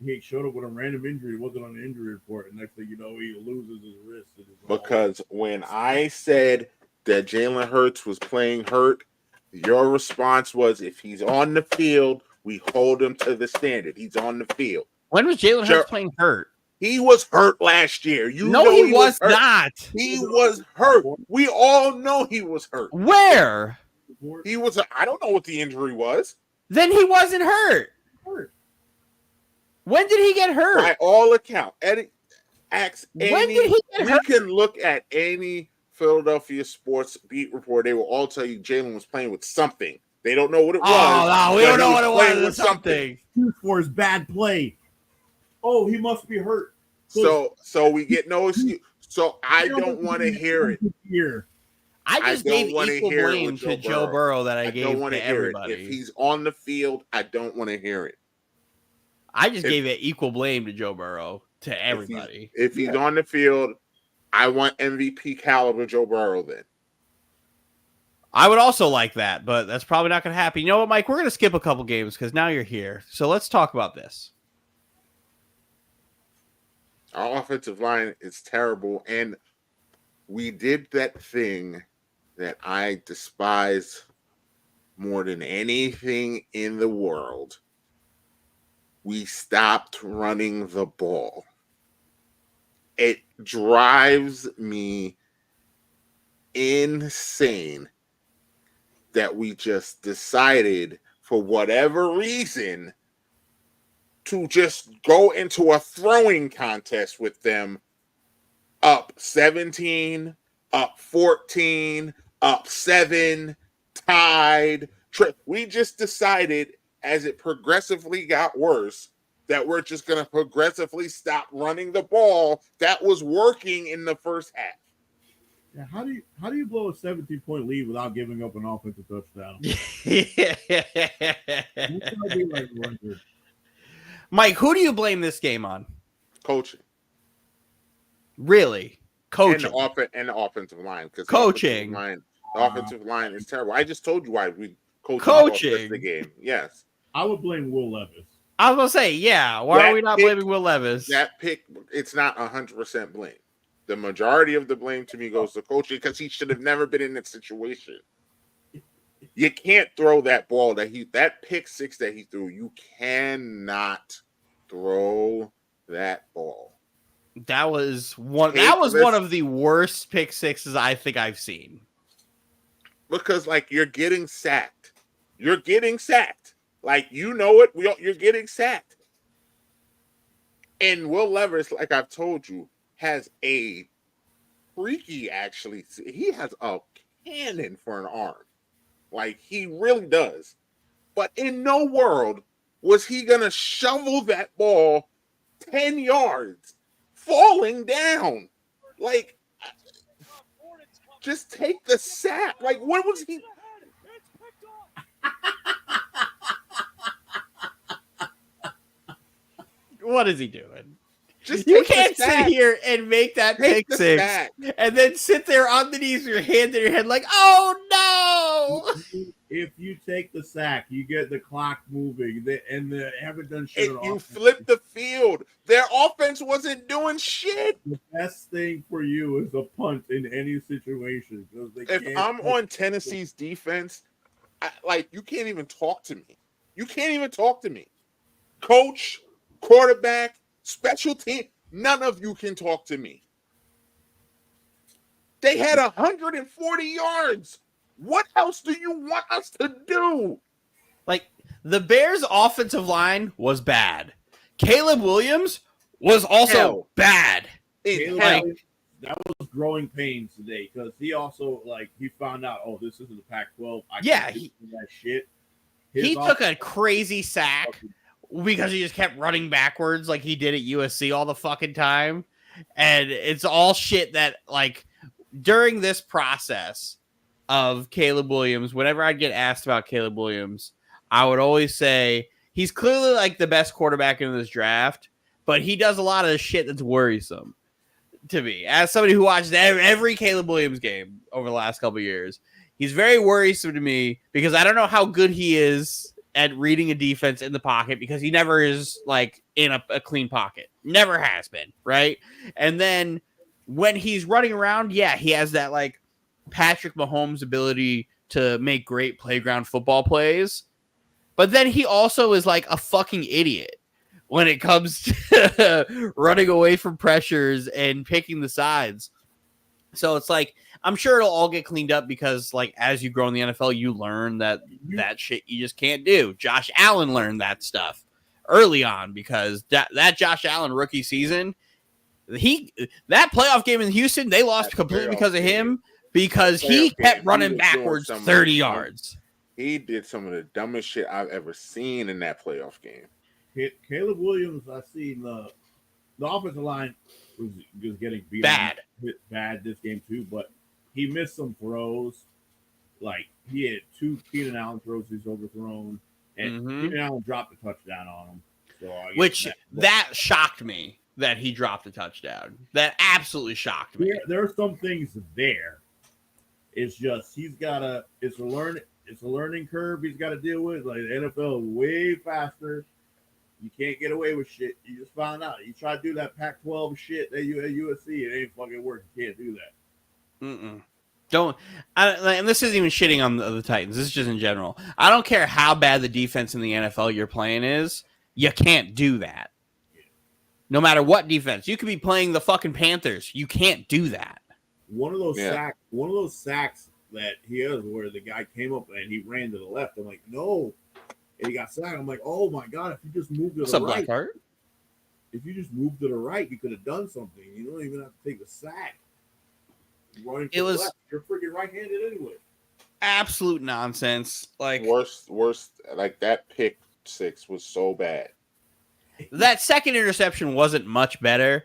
He showed up with a random injury. It wasn't on the injury report. And next thing you know, he loses his wrist. Because when I said that Jalen Hurts was playing hurt, your response was, if he's on the field, we hold him to the standard. He's on the field. When was Jalen Hurts playing hurt? He was hurt last year. He was not. He was hurt. We all know he was hurt. Where? He was. I don't know what the injury was. Then he wasn't hurt. When did he get hurt? By all accounts, when did he get hurt? We can look at any Philadelphia sports beat report. They will all tell you Jalen was playing with something. They don't know what it was. Oh, no, we don't know what it was. With something. For his bad play. Oh, he must be hurt. So we get no excuse. So I don't want to hear it. I just gave equal blame to Joe Burrow that I gave to everybody. If he's on the field, I don't want to hear it. I just gave it equal blame to Joe Burrow to everybody. If he's on the field, I want MVP caliber Joe Burrow then. I would also like that, but that's probably not going to happen. You know what, Mike? We're going to skip a couple games because now you're here. So let's talk about this. Our offensive line is terrible, and we did that thing that I despise more than anything in the world. We stopped running the ball. It drives me insane that we just decided, for whatever reason, to just go into a throwing contest with them, up 17, up 14, up 7, tied. We just decided, as it progressively got worse, that we're just going to progressively stop running the ball that was working in the first half. Yeah, how do you blow a 17-point lead without giving up an offensive touchdown? Mike, who do you blame this game on? Coaching. Really? Coaching. And the offensive line. Coaching. The offensive line is terrible. I just told you why we coaching the game. Yes. I would blame Will Levis. I was going to say, yeah. Why are we not blaming Will Levis? That pick, it's not 100% blame. The majority of the blame to me goes to coaching because he should have never been in that situation. You can't throw that ball that pick six that he threw. You cannot throw that ball. That was one of the worst pick sixes I think I've seen. Because you're getting sacked. You're getting sacked. You know it. You're getting sacked. And Will Levis, like I've told you, has a freaky, actually. He has a cannon for an arm. He really does. But in no world was he going to shovel that ball 10 yards, falling down. Just take the sack. What was he? What is he doing? Just You take the can't sit sack. here and make that Take pick the six sack. and then sit there on the knees with your hand in your head like, oh no. If you take the sack, you get the clock moving, and they haven't done shit And on you offense. flip the field. Their offense wasn't doing shit. The best thing for you is a punt in any situation because they If can't. I'm on Tennessee's defense, you can't even talk to me. You can't even talk to me. Coach, quarterback, special team, none of you can talk to me. They had 140 yards. What else do you want us to do? Like, the Bears' offensive line was bad. Caleb Williams was also Hell. bad. Caleb, Like, that was growing pains today because he also he found out, oh, this isn't the Pac-12. Yeah, can't do that shit. he took a crazy sack because he just kept running backwards like he did at USC all the fucking time. And it's all shit that, like, during this process of Caleb Williams, whenever I'd get asked about Caleb Williams, I would always say he's clearly like the best quarterback in this draft, but he does a lot of shit that's worrisome to me. As somebody who watched every Caleb Williams game over the last couple of years, he's very worrisome to me because I don't know how good he is at reading a defense in the pocket because he never is like in a clean pocket. Never has been, right? And then when he's running around, yeah, he has that like Patrick Mahomes ability to make great playground football plays. But then he also is like a fucking idiot when it comes to running away from pressures and picking the sides. So it's like, I'm sure it'll all get cleaned up because, like, as you grow in the NFL, you learn that shit you just can't do. Josh Allen learned that stuff early on because that Josh Allen rookie season, that playoff game in Houston, they lost completely because of him because he kept running backwards 30 yards. He did some of the dumbest shit I've ever seen in that playoff game. Caleb Williams, I seen the offensive line was getting beat bad this game too, but he missed some throws. Like he had 2 Keenan Allen throws he's overthrown, and Keenan Allen dropped a touchdown on him. So that shocked me that he dropped a touchdown. That absolutely shocked me. There are some things there. It's just it's a learning curve he's got to deal with. Like the NFL is way faster. You can't get away with shit. You just found out. You try to do that Pac-12 shit at USC, it ain't fucking working. You can't do that. Don't. And this isn't even shitting on the Titans. This is just in general. I don't care how bad the defense in the NFL you're playing is. You can't do that. No matter what defense. You could be playing the fucking Panthers. You can't do that. One of those sacks that he has where the guy came up and he ran to the left. I'm like, no. And he got sacked. I'm like, oh my god! If you just moved to the right, if you just moved to the right, you could have done something. You don't even have to take the sack. Running to the left. You're freaking right-handed anyway. Absolute nonsense. Like worst. Like that pick 6 was so bad. That second interception wasn't much better,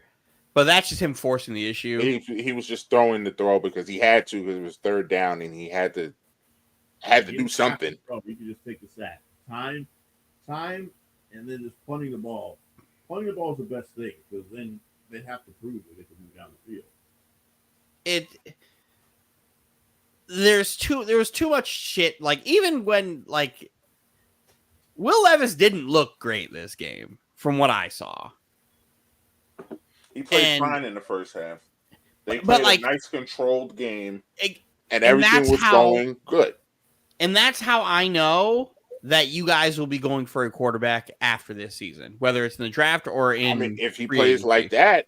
but that's just him forcing the issue. He was just throwing the throw because he had to because it was 3rd down and he had to do something. You could just take the sack. Time, and then just punting the ball. Punting the ball is the best thing because then they have to prove that they can move down the field. There was too much shit. Like even when like Will Levis didn't look great this game from what I saw. He played fine in the first half. They played a nice controlled game, and everything was going good. And that's how I know that you guys will be going for a quarterback after this season, whether it's in the draft or in. I mean, if he plays like that,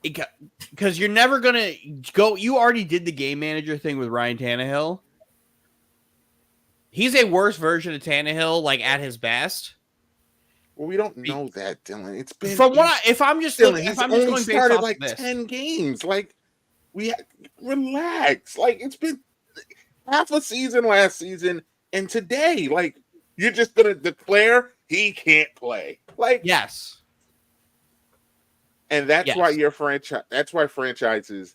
because you're never gonna go. You already did the game manager thing with Ryan Tannehill. He's a worse version of Tannehill, like at his best. Well, we don't know that, Dylan. It's been if I'm just going based off like this. 10 games. Like relax. Like it's been half a season last season. And today, like, you're just going to declare he can't play. Like, yes. And that's why that's why franchises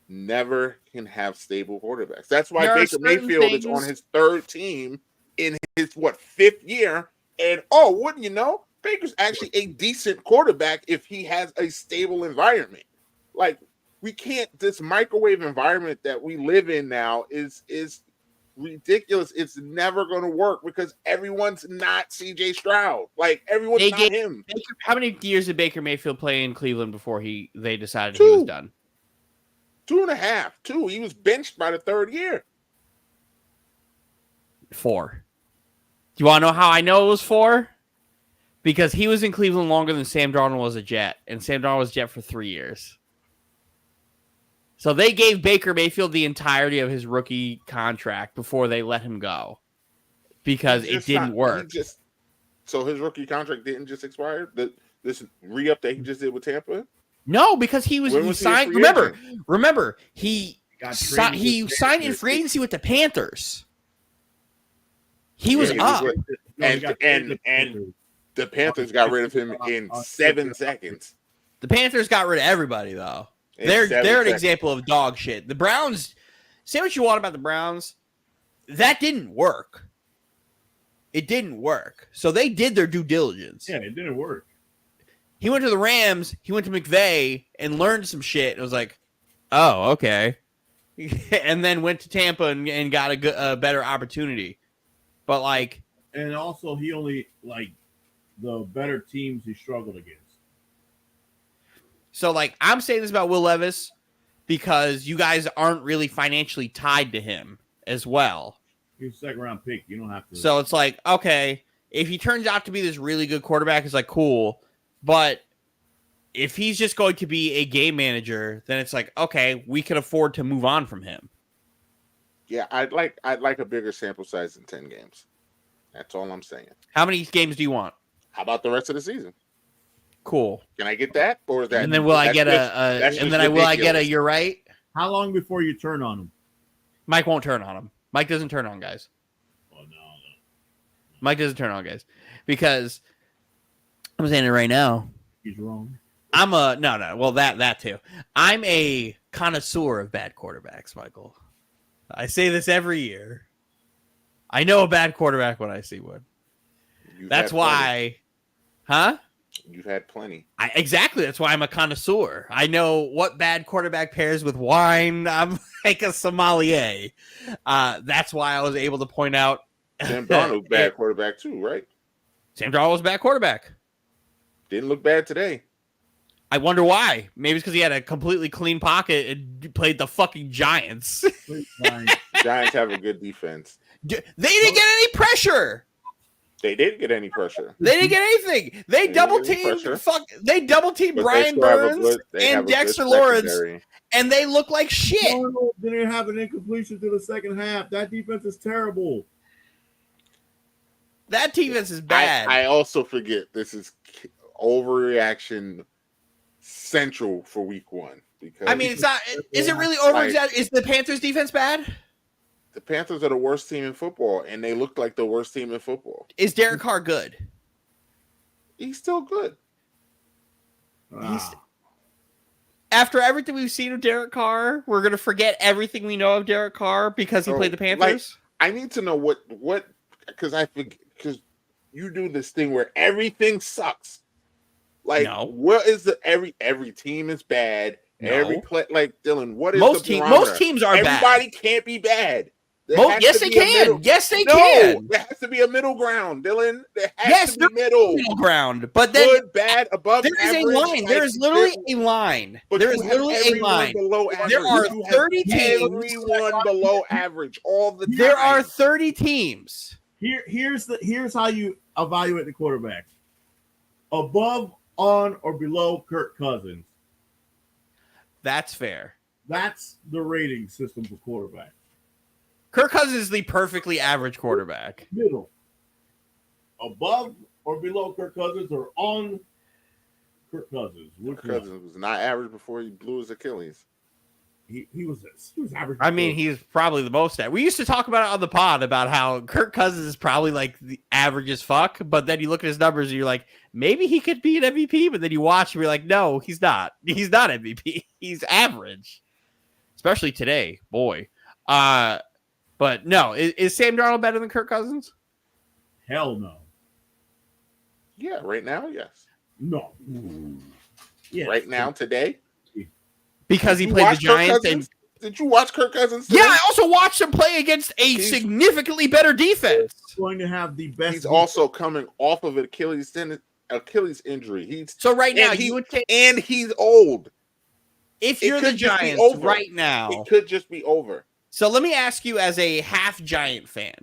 never can have stable quarterbacks. That's why Baker Mayfield is on his 3rd team in his 5th year. And wouldn't you know, Baker's actually a decent quarterback if he has a stable environment. Like, we can't. This microwave environment that we live in now is ridiculous. It's never going to work because everyone's not C.J. Stroud. Like, everyone's not him. How many years did Baker Mayfield play in Cleveland before they decided he was done? 2.5. 2. He was benched by the third year. 4. Do you want to know how I know it was 4? Because he was in Cleveland longer than Sam Darnold was a Jet, and Sam Darnold was a Jet for 3 years. So they gave Baker Mayfield the entirety of his rookie contract before they let him go because it didn't work. So his rookie contract didn't just expire? This re-up that he just did with Tampa? No, because he signed. Remember, he signed in free agency with the Panthers. He was up, and the Panthers got rid of him in 7 seconds. The Panthers got rid of everybody though. They're an example of dog shit. The Browns, say what you want about the Browns, that didn't work. It didn't work. So they did their due diligence. Yeah, it didn't work. He went to the Rams, he went to McVay and learned some shit. And was like, oh, okay. And then went to Tampa and got a better opportunity. But like, and also he only the better teams he struggled against. So, like, I'm saying this about Will Levis because you guys aren't really financially tied to him as well. He's a second-round pick. You don't have to. So it's like, okay, if he turns out to be this really good quarterback, it's like, cool. But if he's just going to be a game manager, then it's like, okay, we can afford to move on from him. Yeah, I'd like a bigger sample size than 10 games. That's all I'm saying. How many games do you want? How about the rest of the season? Cool. Can I get that, or is that? And then will I get a? You're right. How long before you turn on him? Mike won't turn on him. Mike doesn't turn on guys. Oh no. Mike doesn't turn on guys because I'm saying it right now. He's wrong. I'm a no. Well, that too. I'm a connoisseur of bad quarterbacks, Michael. I say this every year. I know a bad quarterback when I see one. That's why, huh? You've had plenty. Exactly. That's why I'm a connoisseur. I know what bad quarterback pairs with wine. I'm like a sommelier. That's why I was able to point out. Sam Darnold, bad quarterback too, right? Sam Darnold was a bad quarterback. Didn't look bad today. I wonder why. Maybe it's because he had a completely clean pocket and played the fucking Giants. Giants have a good defense. They didn't get any pressure. They didn't get any pressure. They didn't get anything. They double teamed Brian Burns and Dexter Lawrence, and they look like shit. Darnold didn't have an incompletion to the second half. That defense is terrible. That defense is bad. I also forget this is overreaction central for week 1. Because I mean, it's not. Is it really overreaction? Is the Panthers defense bad? The Panthers are the worst team in football, and they look like the worst team in football. Is Derek Carr good? He's still good. After everything we've seen of Derek Carr, we're going to forget everything we know of Derek Carr because he played the Panthers? I need to know what because because you do this thing where everything sucks. Like, no. What is every team is bad. No. Every play, like Dylan, what is most teams are bad. Everybody can't be bad. Yes, they can. Yes, they can. There has to be a middle ground, Dylan. There has to be middle ground. But then good, bad, above. There is a line. There is literally a line. There is literally a line. There are 30 teams. Everyone below average all the time. There are 30 teams. Here's how you evaluate the quarterback: above, on, or below Kirk Cousins. That's fair. That's the rating system for quarterback. Kirk Cousins is the perfectly average quarterback. Middle. Above or below Kirk Cousins or on Kirk Cousins. Kirk Cousins was not average before he blew his Achilles. He was average. I mean, he's probably the most average. We used to talk about it on the pod about how Kirk Cousins is probably like the average as fuck, but then you look at his numbers and you're like, maybe he could be an MVP, but then you watch and you're like, no, he's not. He's not MVP. He's average. Especially today, boy. But no, is Sam Darnold better than Kirk Cousins? Hell no. Yeah, right now, yes. No. Yes. Right now, today. Because he You played the watch Kirk Giants. Cousins? Did you watch Kirk Cousins Yeah, today? I also watched him play against a significantly better defense. Going to have the best. He's also coming off of an Achilles injury. So right now, and you would take and he's old. if It you're the could just be Giants over. right now. It could just be over. So let me ask you, as a half Giant fan,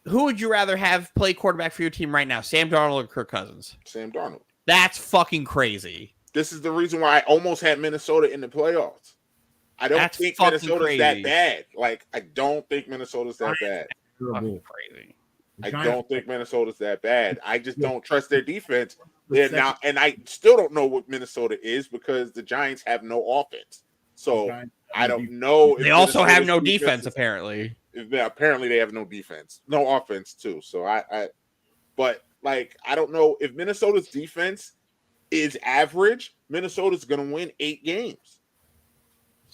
who would you rather have play quarterback for your team right now, Sam Darnold or Kirk Cousins? Sam Darnold. That's fucking crazy. This is the reason why I almost had Minnesota in the playoffs. I don't think Minnesota's that bad. Like, I don't think Minnesota's that bad. Fucking crazy. I don't think Minnesota's that bad. I just don't trust their defense. Now, and I still don't know what Minnesota is because the Giants have no offense. So I don't know. They also have no defense, apparently. Apparently, they have no defense, no offense too. So but like, I don't know if Minnesota's defense is average. Minnesota's going to win 8 games.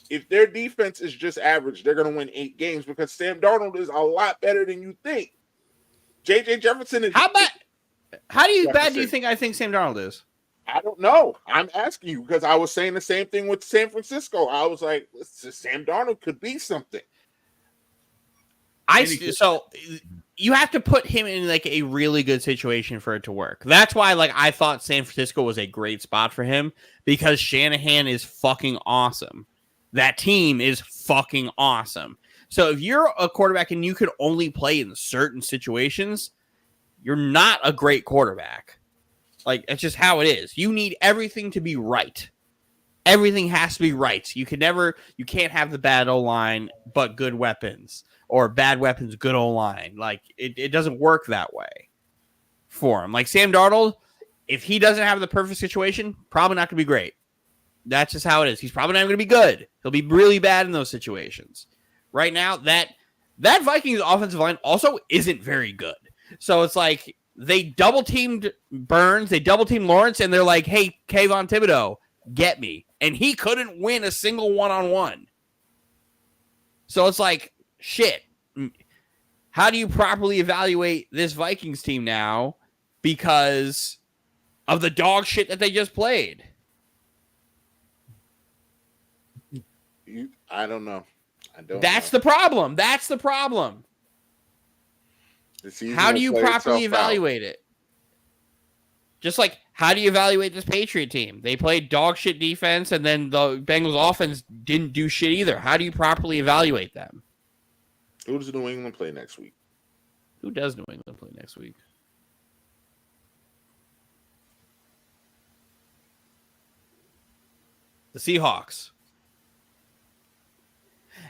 If their defense is just average, they're going to win 8 games because Sam Darnold is a lot better than you think. JJ Jefferson is. How bad do you think I think Sam Darnold is? I don't know. I'm asking you because I was saying the same thing with San Francisco. I was like, Sam Darnold could be something. So you have to put him in like a really good situation for it to work. That's why like I thought San Francisco was a great spot for him because Shanahan is fucking awesome. That team is fucking awesome. So if you're a quarterback and you could only play in certain situations, you're not a great quarterback. Like, it's just how it is. You need everything to be right. Everything has to be right. You can't have the bad O-line, but good weapons. Or bad weapons, good O-line. Like, it doesn't work that way for him. Like, Sam Darnold, if he doesn't have the perfect situation, probably not going to be great. That's just how it is. He's probably not going to be good. He'll be really bad in those situations. Right now, that Vikings offensive line also isn't very good. So it's like they double-teamed Burns, they double-teamed Lawrence, and they're like, hey, Kayvon Thibodeau, get me. And he couldn't win a single one-on-one. So it's like, shit. How do you properly evaluate this Vikings team now because of the dog shit that they just played? I don't know. That's the problem. That's the problem. How do you properly evaluate it? Just like, how do you evaluate this Patriot team? They played dog shit defense, and then the Bengals offense didn't do shit either. How do you properly evaluate them? Who does New England play next week? Who does New England play next week? The Seahawks.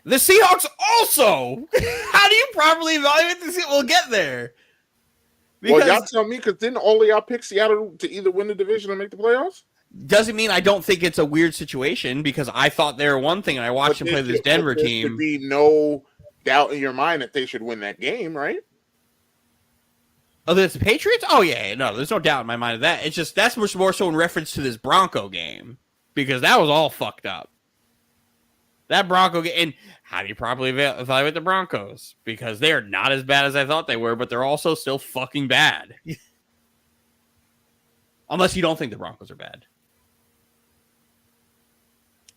The Seahawks also. How do you properly evaluate the Seahawks? We'll get there. Because, well, y'all tell me, because didn't all of y'all pick Seattle to either win the division or make the playoffs? Doesn't mean I don't think it's a weird situation because I thought they were one thing and I watched them play this Denver team. There should be no doubt in your mind that they should win that game, right? Oh, that's the Patriots? Oh, yeah. No, there's no doubt in my mind of that. It's just that's much more so in reference to this Bronco game because that was all fucked up. That Bronco game. And how do you properly evaluate the Broncos? Because they are not as bad as I thought they were, but they're also still fucking bad. Unless you don't think the Broncos are bad.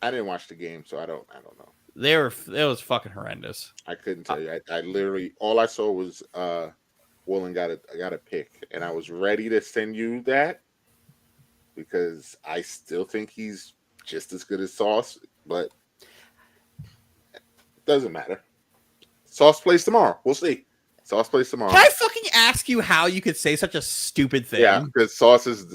I didn't watch the game, so I don't know. It was fucking horrendous. I couldn't tell you. I literally all I saw was Woolen got a pick, and I was ready to send you that because I still think he's just as good as Sauce, but it doesn't matter. Sauce plays tomorrow. We'll see. Sauce plays tomorrow. Can I fucking ask you how you could say such a stupid thing? Yeah, because Sauce is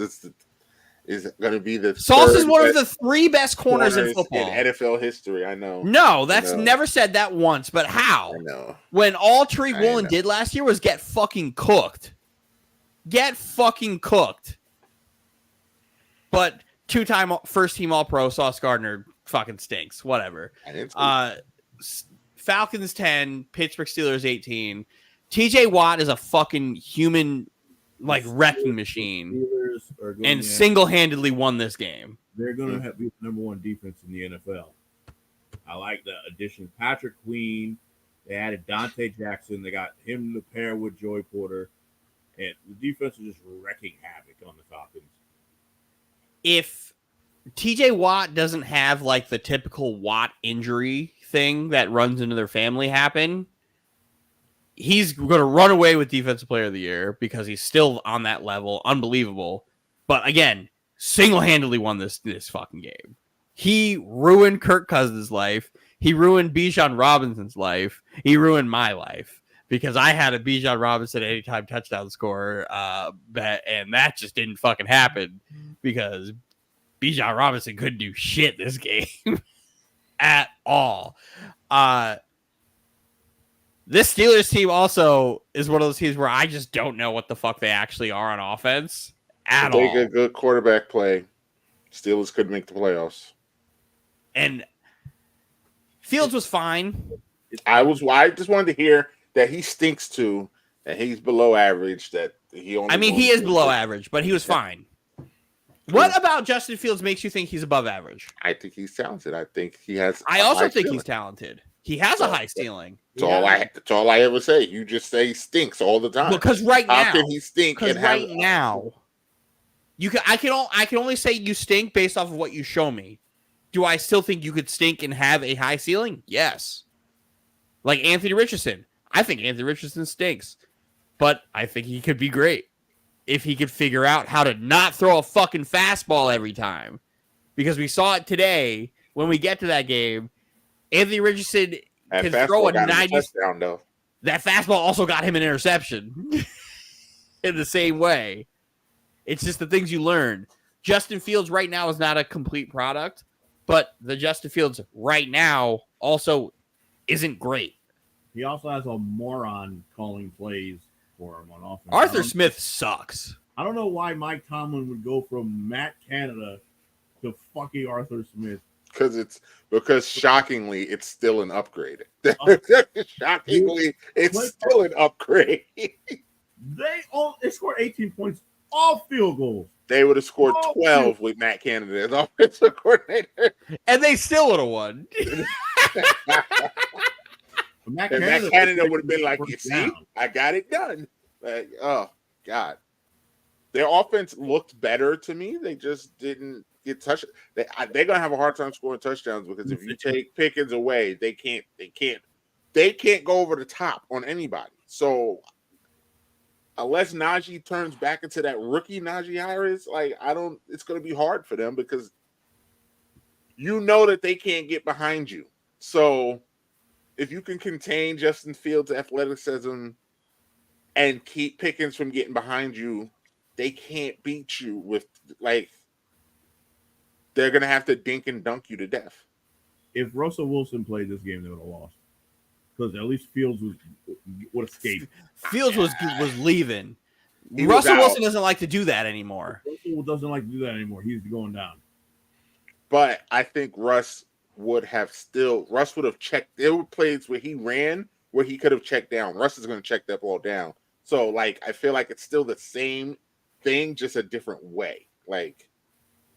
going to be the Sauce is one of the 3 best corners in football in NFL history. I know. No, that's never said that once. But how? I know. When all Tariq Woolen did last year was get fucking cooked. Get fucking cooked. But 2-time first team All-Pro Sauce Gardner fucking stinks. Whatever. Falcons 10, Pittsburgh Steelers 18. TJ Watt is a fucking human wrecking machine. And single-handedly won this game. They're going to be the number 1 defense in the NFL. I like the addition of Patrick Queen. They added Dante Jackson. They got him to pair with Joey Porter. And the defense is just wrecking havoc on the Falcons. If TJ Watt doesn't have like the typical Watt injury thing that runs into their family happen, he's going to run away with Defensive Player of the Year because he's still on that level. Unbelievable. But again, single-handedly won this fucking game. He ruined Kirk Cousins' life. He ruined Bijan Robinson's life. He ruined my life because I had a Bijan Robinson anytime touchdown score bet, and that just didn't fucking happen because Bijan Robinson couldn't do shit this game at all. This Steelers team also is one of those teams where I just don't know what the fuck they actually are on offense at all. They get good quarterback play. Steelers could make the playoffs. And Fields was fine. I just wanted to hear that he stinks too, and he's below average. That he only. I mean, he is below average, but he was fine. What about Justin Fields makes you think he's above average? I think he's talented. I think he has. I also think he's talented. He has a high ceiling. That's all I ever say. You just say he stinks all the time. Because right now, how can he stink? Because right now, I can only say you stink based off of what you show me. Do I still think you could stink and have a high ceiling? Yes. Like Anthony Richardson. I think Anthony Richardson stinks. But I think he could be great if he could figure out how to not throw a fucking fastball every time. Because we saw it today when we get to that game. Anthony Richardson can throw a 90 touchdown, though. That fastball also got him an interception in the same way. It's just the things you learn. Justin Fields right now is not a complete product, but the Justin Fields right now also isn't great. He also has a moron calling plays for him on offense. Arthur Smith sucks. I don't know why Mike Tomlin would go from Matt Canada to fucking Arthur Smith. Because shockingly, it's still an upgrade. Shockingly, it's still an upgrade. They scored 18 points off field goals. They would have scored 12 with Matt Canada as offensive coordinator. And they still would have won. Matt Canada would have been like, you see, I got it done. Like, oh, God. Their offense looked better to me. They just didn't get touched. They're going to have a hard time scoring touchdowns because if you take Pickens away, they can't go over the top on anybody. So unless Najee turns back into that rookie Najee Harris, it's going to be hard for them because you know that they can't get behind you. So if you can contain Justin Fields' athleticism and keep Pickens from getting behind you, they can't beat you with, they're going to have to dink and dunk you to death. If Russell Wilson played this game, they would have lost. Because at least Fields would escape. Fields was leaving. Russell Wilson doesn't like to do that anymore. Russell doesn't like to do that anymore. He's going down. But I think Russ would have checked. There were plays where he ran where he could have checked down. Russ is going to check that ball down. So, I feel like it's still the same thing, just a different way.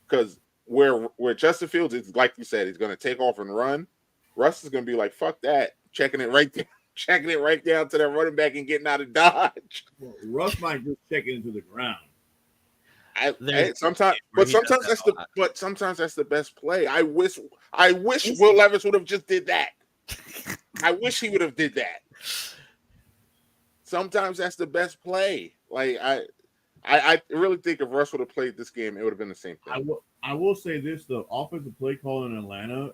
Because where Justin Fields is, like you said, he's going to take off and run. Russ is going to be like, fuck that. Checking it right down to that running back and getting out of dodge. Well, Russ might just check it into the ground. Sometimes that's the best play. I wish Will Levis would have just did that. I wish he would have did that. Sometimes that's the best play. I really think if Russ would have played this game, it would have been the same thing. I will say this: the offensive play call in Atlanta,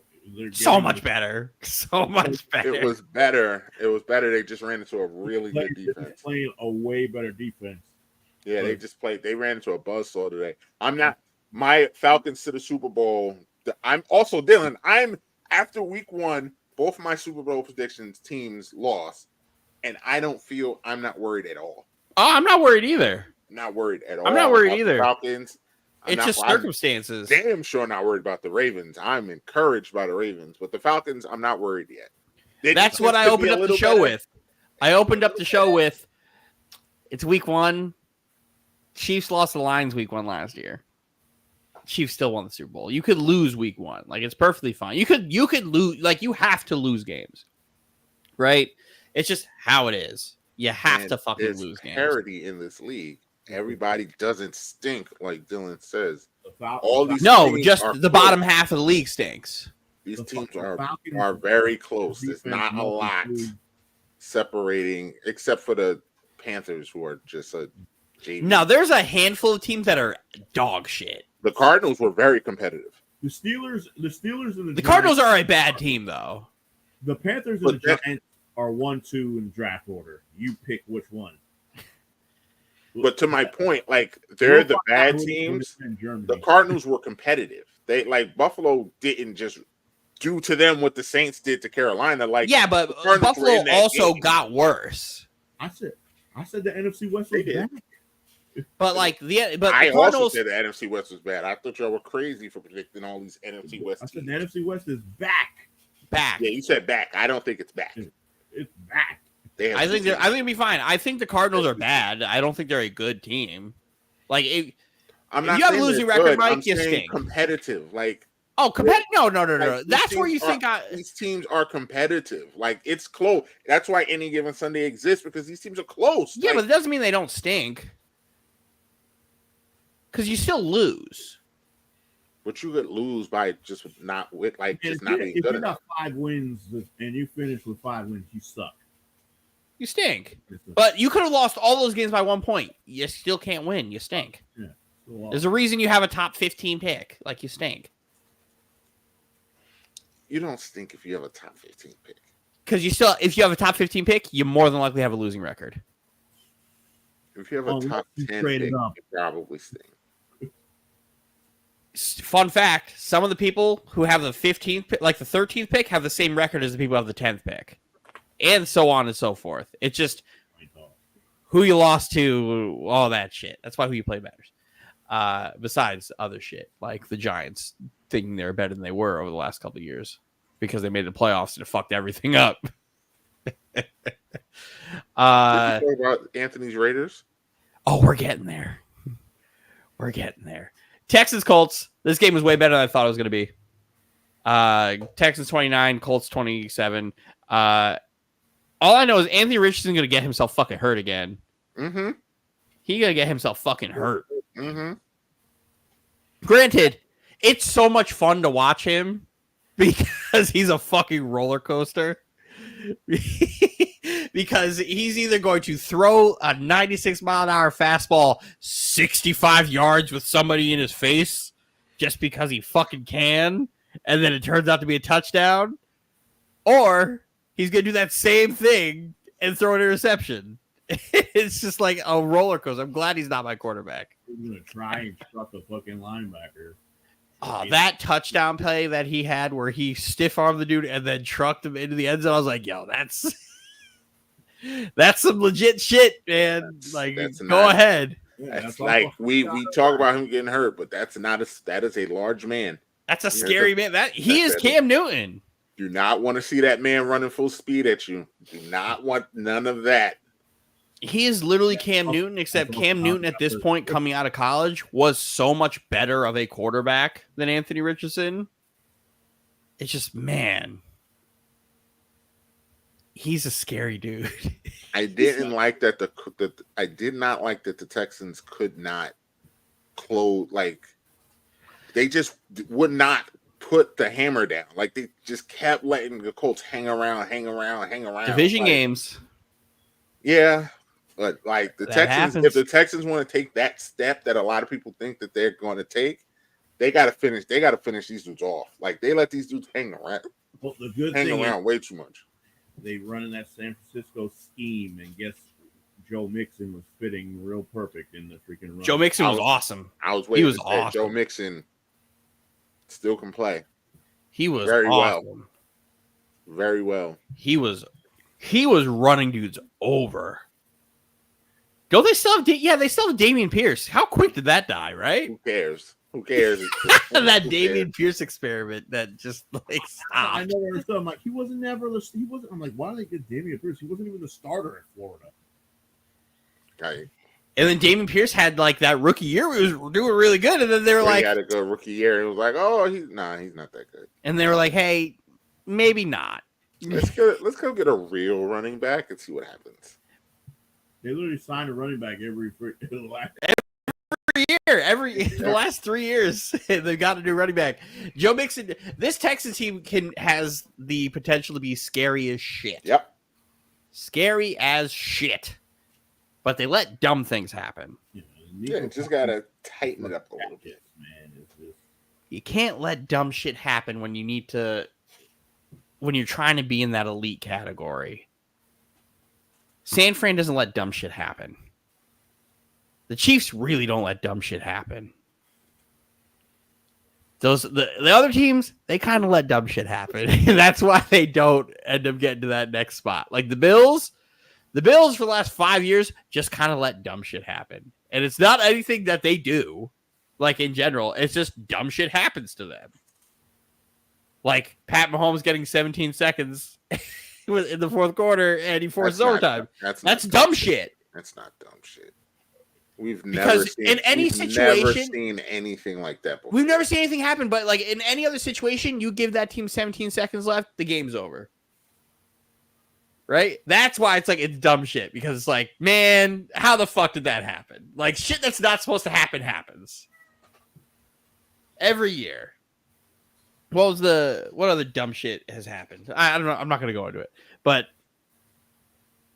so much better. It was better. They just ran into a really good defense. Playing a way better defense. Yeah, they ran into a buzzsaw today. My Falcons to the Super Bowl. I'm also Dylan. After week 1, both my Super Bowl predictions teams lost, and I'm not worried at all. Oh, I'm not worried either. Not worried at all. I'm not worried either. Falcons. It's just circumstances. I'm damn sure not worried about the Ravens. I'm encouraged by the Ravens, but the Falcons, I'm not worried yet. That's what I opened up the show with. I opened up the show with, it's week 1. Chiefs lost the Lions week 1 last year. Chiefs still won the Super Bowl. You could lose week 1. It's perfectly fine. You could lose, you have to lose games. Right? It's just how it is. You have And to fucking there's lose games. parity in this league. Everybody doesn't stink like Dylan says. The All these No, teams just are the close. bottom half of the league stinks. These The teams Falcons are very close. There's defense not a must lot improve. separating, except for the Panthers, who are just a JV. No, there's a handful of teams that are dog shit. The Cardinals were very competitive. The Steelers and The Cardinals are a bad team, though. The Panthers and But the Giants are 1-2 in draft order. You pick which one. But to my point, like they're the bad teams. The Cardinals were competitive. They like Buffalo didn't just do to them what the Saints did to Carolina. Like Yeah, but the Cardinals were Buffalo in that also game. got worse. I said the NFC West They was did. bad. But like I the also Cardinals, said the NFC West was bad. I thought y'all were crazy for predicting all these NFC West I said teams. the NFC West is back. back. Yeah, you said back. I don't think it's back. It's back. They have I think two it'll be fine. I think the Cardinals are bad. I don't think they're a good team. Like I'm if not you have a saying losing they're record, good. Mike, I'm you saying stink. competitive. Like competitive? No. like, That's where you think these teams are competitive. Like it's close. That's why any given Sunday exists because these teams are close. Yeah, like, but it doesn't mean they don't stink. Because you still lose. But you could lose by just not with like And just not being if good you enough. got 5 wins and you finish with 5 wins, you suck. You stink. But you could have lost all those games by 1 point. You still can't win. You stink. Yeah. There's a reason you have a top 15 pick. Like you stink. You don't stink if you have a top 15 pick. Because if you have a top 15 pick, you more than likely have a losing record. If you have a top 10 pick, you probably stink. Fun fact, some of the people who have the 15th pick, like the 13th pick, have the same record as the people who have the 10th pick. And so on and so forth. It's just who you lost to, all that shit. That's why who you play matters. Besides other shit, like the Giants thinking they were better than they were over the last couple of years because they made the playoffs and it fucked everything up. Did you talk about Anthony's Raiders? Oh, we're getting there. We're getting there. Texans Colts. This game was way better than I thought it was going to be. Texans 29, Colts 27. All I know is Anthony Richardson's going to get himself fucking hurt again. Mm-hmm. He's going to get himself fucking hurt. Mm-hmm. Granted, it's so much fun to watch him because he's a fucking roller coaster. Because he's either going to throw a 96-mile-an-hour fastball 65 yards with somebody in his face just because he fucking can, and then it turns out to be a touchdown, or he's going to do that same thing and throw an interception. It's just like a roller coaster. I'm glad he's not my quarterback. He's going to try and truck a fucking linebacker. That touchdown play that he had where he stiff-armed the dude and then trucked him into the end zone, I was like, yo, that's some legit shit, man. Go ahead. Yeah, that's like we talk about him getting hurt, but that is a large man. That's a scary man. He is Cam Newton. Do not want to see that man running full speed at you. Do not want none of that. He is literally Cam Newton, except Cam Newton at this point coming out of college was so much better of a quarterback than Anthony Richardson. It's just, man, he's a scary dude. I didn't like that I did not like that the Texans could not close, like they just would not put the hammer down. Like they just kept letting the Colts hang around. Division games. Yeah. But like the Texans, happens. If the Texans want to take that step that a lot of people think that they're going to take, they got to finish. They got to finish these dudes off. Like they let these dudes hang around. Well, the good hang thing around is way too much. They run in that San Francisco scheme, and guess Joe Mixon was fitting real perfect in the freaking run. Joe Mixon was awesome. I was waiting. He was awesome. Joe Mixon still can play. He was very awesome. well. Very well. He was running dudes over. Don't they still have? They still have Dameon Pierce. How quick did that die? Right? Who cares? Who cares? That Dameon Pierce experiment that just like stopped. I never understood. I'm like, he wasn't. I'm like, why did they get Dameon Pierce? He wasn't even the starter in Florida. Right. And then Dameon Pierce had like that rookie year where he was doing really good, and then they were like, he had a good rookie year. It was like, oh, he's not that good. And they were like, hey, maybe not. Let's go get a real running back and see what happens. They literally signed a running back every year. The last 3 years, they've got a new running back. Joe Mixon. This Texans team has the potential to be scary as shit. Yep. Scary as shit. But they let dumb things happen. Yeah, just gotta tighten it up a little bit, man. You can't let dumb shit happen when you need to. When you're trying to be in that elite category. San Fran doesn't let dumb shit happen. The Chiefs really don't let dumb shit happen. The other teams, they kind of let dumb shit happen. And that's why they don't end up getting to that next spot. Like the Bills for the last 5 years just kind of let dumb shit happen. And it's not anything that they do, like in general. It's just dumb shit happens to them. Like Pat Mahomes getting 17 seconds in the fourth quarter and he forces overtime. That's dumb shit. That's not dumb shit. We've never seen anything like that before. We've never seen anything happen, but like in any other situation, you give that team 17 seconds left, the game's over. Right? That's why it's dumb shit, because it's like, man, how the fuck did that happen? Like shit that's not supposed to happen happens. Every year. What other dumb shit has happened? I don't know. I'm not going to go into it. But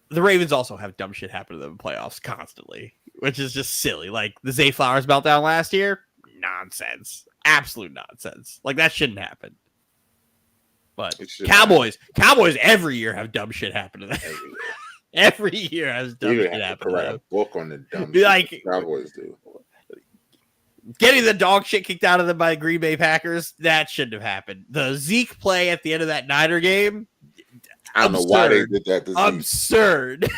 the Ravens also have dumb shit happen to them in playoffs constantly, which is just silly. Like the Zay Flowers meltdown last year, nonsense. Absolute nonsense. Like that shouldn't happen. But Cowboys every year have dumb shit happen to them. Every year has dumb shit happen to them. Write a book on the dumb shit like Cowboys do. Getting the dog shit kicked out of them by the Green Bay Packers, that shouldn't have happened. The Zeke play at the end of that Niner game, I don't know why they did that to Zeke. Absurd.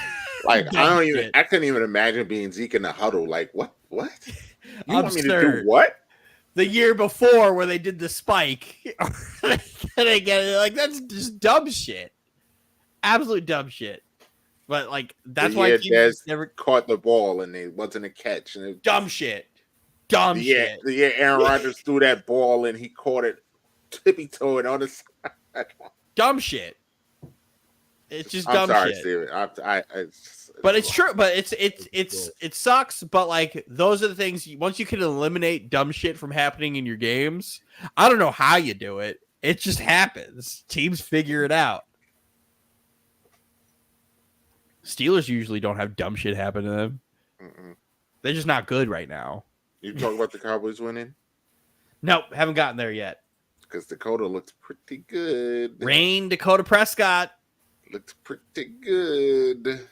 Like I couldn't even imagine being Zeke in the huddle. Like what? You want me to do what? The year before where they did the spike. They get it. Like that's just dumb shit. Absolute dumb shit. But like that's why Des never caught the ball and it wasn't a catch. And dumb shit. Dumb shit. The year Aaron Rodgers threw that ball and he caught it tippy-toeing on the side. Dumb shit. It's just dumb sorry, shit. Steven. But it's true. But it sucks. But like those are the things. Once you can eliminate dumb shit from happening in your games, I don't know how you do it. It just happens. Teams figure it out. Steelers usually don't have dumb shit happen to them. Mm-mm. They're just not good right now. You talking about the Cowboys winning? Nope, haven't gotten there yet. Because Dakota looked pretty good. Rain Dakota Prescott. Looked pretty good.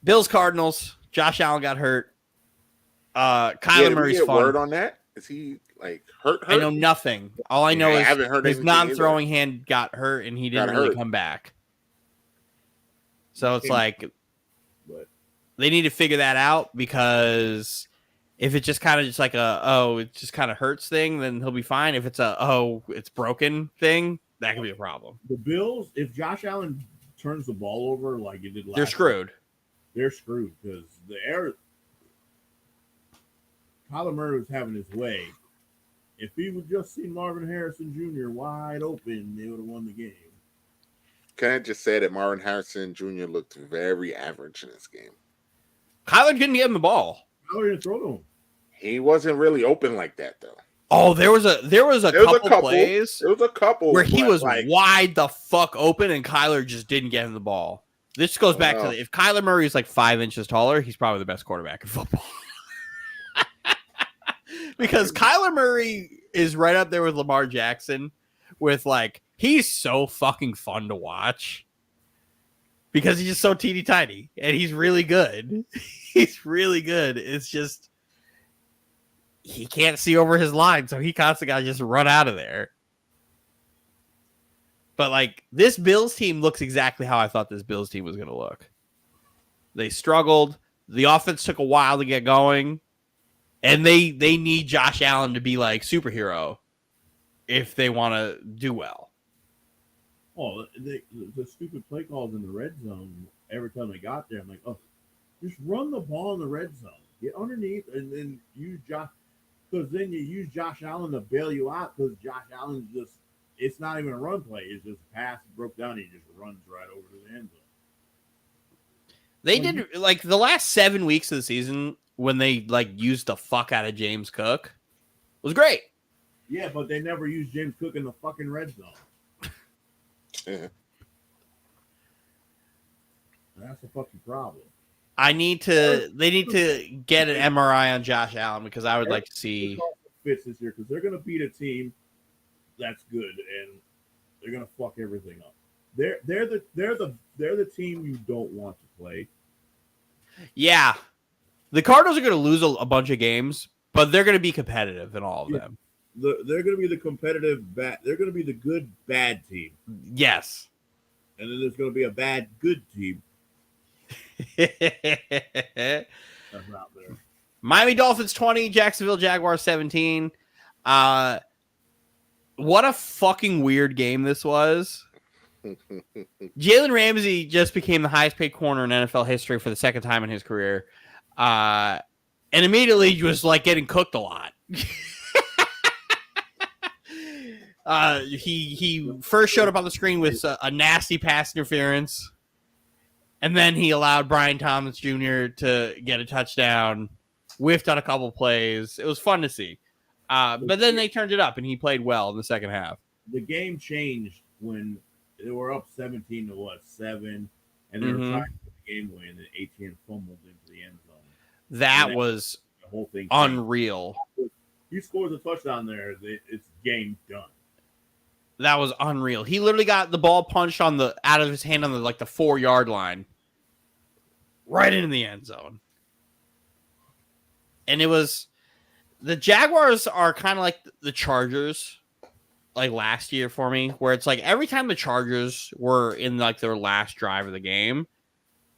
Bills Cardinals. Josh Allen got hurt. Kyler Murray's fun. Word on that? Is he like hurt? I know nothing. All I know is his non-throwing either. hand got hurt and he didn't really come back. So it's like they need to figure that out, because if it's just kind of just like it just kind of hurts thing, then he'll be fine. If it's it's broken thing, that could be a problem. The Bills, if Josh Allen turns the ball over like he did last they're screwed. They're screwed because Kyler Murray was having his way. If he would just see Marvin Harrison Jr. wide open, they would have won the game. Can I just say that Marvin Harrison Jr. looked very average in this game? Kyler couldn't get him the ball. Kyler didn't throw to him. He wasn't really open like that, though. Oh, there was a couple plays. There was a couple where he was wide the fuck open and Kyler just didn't get him the ball. This goes back to if Kyler Murray is like 5 inches taller, he's probably the best quarterback in football. Because Kyler Murray is right up there with Lamar Jackson with like, he's so fucking fun to watch because he's just so teeny tiny and he's really good. He's really good. It's just, he can't see over his line. So he constantly got to just run out of there. But like this Bills team looks exactly how I thought this Bills team was going to look. They struggled. The offense took a while to get going. And they need Josh Allen to be like superhero if they want to do well. Oh, the stupid play calls in the red zone every time they got there. I'm like, just run the ball in the red zone. Get underneath and then use Josh. Because then you use Josh Allen to bail you out because Josh Allen's just, it's not even a run play. It's just a pass broke down. He just runs right over to the end zone. They did like the last 7 weeks of the season when they like used the fuck out of James Cook was great. Yeah, but they never used James Cook in the fucking red zone. Yeah. That's a fucking problem. They need to get an MRI on Josh Allen because I would like to see fits this year because they're going to beat a team that's good and they're going to fuck everything up. They're the team you don't want to play. Yeah, the Cardinals are going to lose a bunch of games, but they're going to be competitive in all of them. They're going to be the competitive bad. They're going to be the good bad team. Yes, and then there's going to be a bad good team. That's out there. Miami Dolphins 20, Jacksonville Jaguars 17. What a fucking weird game this was. Jalen Ramsey just became the highest paid corner in NFL history for the second time in his career. And immediately was like getting cooked a lot. He first showed up on the screen with a nasty pass interference. And then he allowed Brian Thomas Jr. to get a touchdown, whiffed on a couple plays. It was fun to see. But then they turned it up, and he played well in the second half. The game changed when they were up 17 to 7, and they were trying to get the game away, and then Etienne fumbled into the end zone. That was the whole thing unreal. He scores a touchdown there, it's game done. That was unreal. He literally got the ball punched out of his hand on the 4-yard line, right into the end zone. And it was the Jaguars are kind of like the Chargers, like last year for me, where it's like every time the Chargers were in their last drive of the game,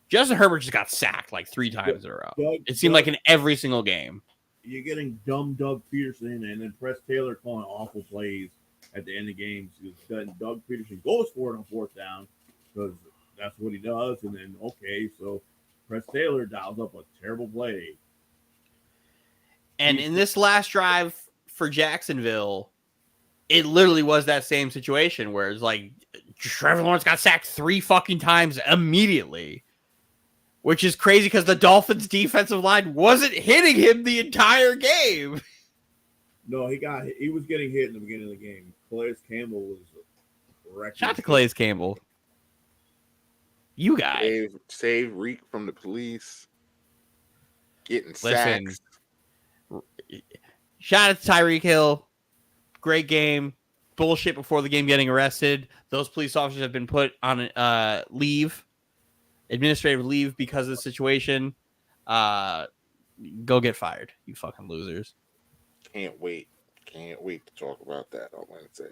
Justin Herbert just got sacked 3 times in a row. It seemed like in every single game. You're getting dumb Doug Peterson and then Press Taylor calling awful plays at the end of games. Doug Peterson goes for it on 4th down because that's what he does. And then, so Press Taylor dials up a terrible play. And in this last drive for Jacksonville, it literally was that same situation where it's like Trevor Lawrence got sacked 3 fucking times immediately, which is crazy because the Dolphins' defensive line wasn't hitting him the entire game. No, he was getting hit in the beginning of the game. Calais Campbell was wrecking. Shout out to Calais Campbell. You guys. Save Reek from the police. Getting sacks. Shout out to Tyreek Hill. Great game. Bullshit before the game getting arrested. Those police officers have been put on leave. Administrative leave because of the situation. Go get fired, you fucking losers. Can't wait to talk about that on Wednesday.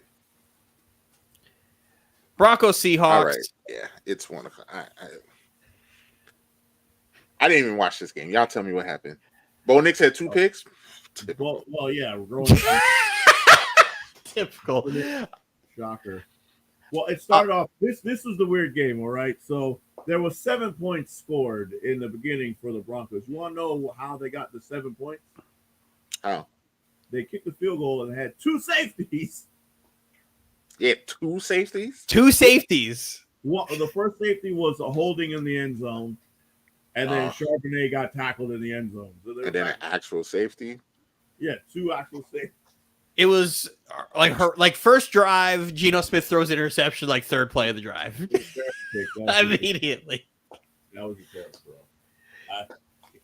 Broncos Seahawks. All right. Yeah, it's one of I didn't even watch this game. Y'all tell me what happened. Bo Nix had 2 picks. Well, yeah. Typical. Shocker. Well, it started off. This was the weird game. All right, so there was 7 points scored in the beginning for the Broncos. You want to know how they got the 7 points? How? They kicked the field goal and had 2 safeties. Yeah, 2 safeties? 2 safeties. The first safety was a holding in the end zone, and then Charbonnet got tackled in the end zone. So and then an actual safety? Yeah, 2 actual safeties. It was first drive, Geno Smith throws interception, 3rd play of the drive. Immediately. That was a terrible throw.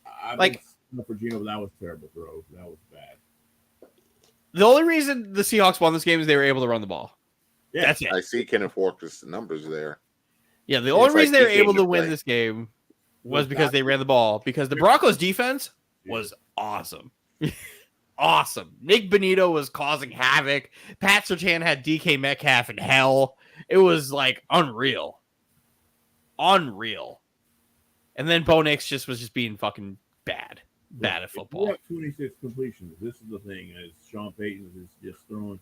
I for Geno, but that was a terrible throw. That was bad. The only reason the Seahawks won this game is they were able to run the ball. Yeah, that's it. I see Kenneth Walker's numbers there. Yeah, the only reason they were able to win this game was because they ran the ball. Because the Broncos' defense was awesome. Awesome. Nick Bonito was causing havoc. Pat Surtain had DK Metcalf in hell. It was unreal. Unreal. And then Bo Nix was being fucking bad. Bad at football. We have 26 completions. This is the thing, as Sean Payton is just throwing.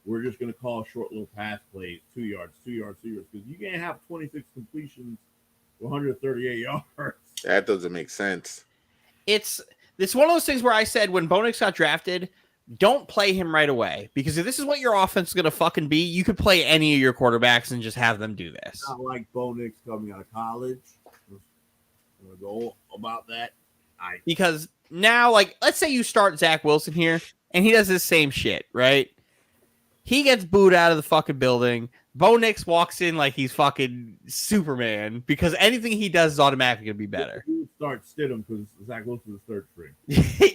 We're just going to call short little pass plays, 2 yards, because you can't have 26 completions for 138 yards. That doesn't make sense. It's one of those things where I said when Bo Nix got drafted, don't play him right away. Because if this is what your offense is going to fucking be, you could play any of your quarterbacks and just have them do this. Not like Bo Nix coming out of college. I'm gonna go about that. Because now, like, let's say you start Zach Wilson here, and he does this same shit, right? He gets booed out of the fucking building. Bo Nix walks in like he's fucking Superman because anything he does is automatically going to be better. You start Stidham because Zach Wilson's third string.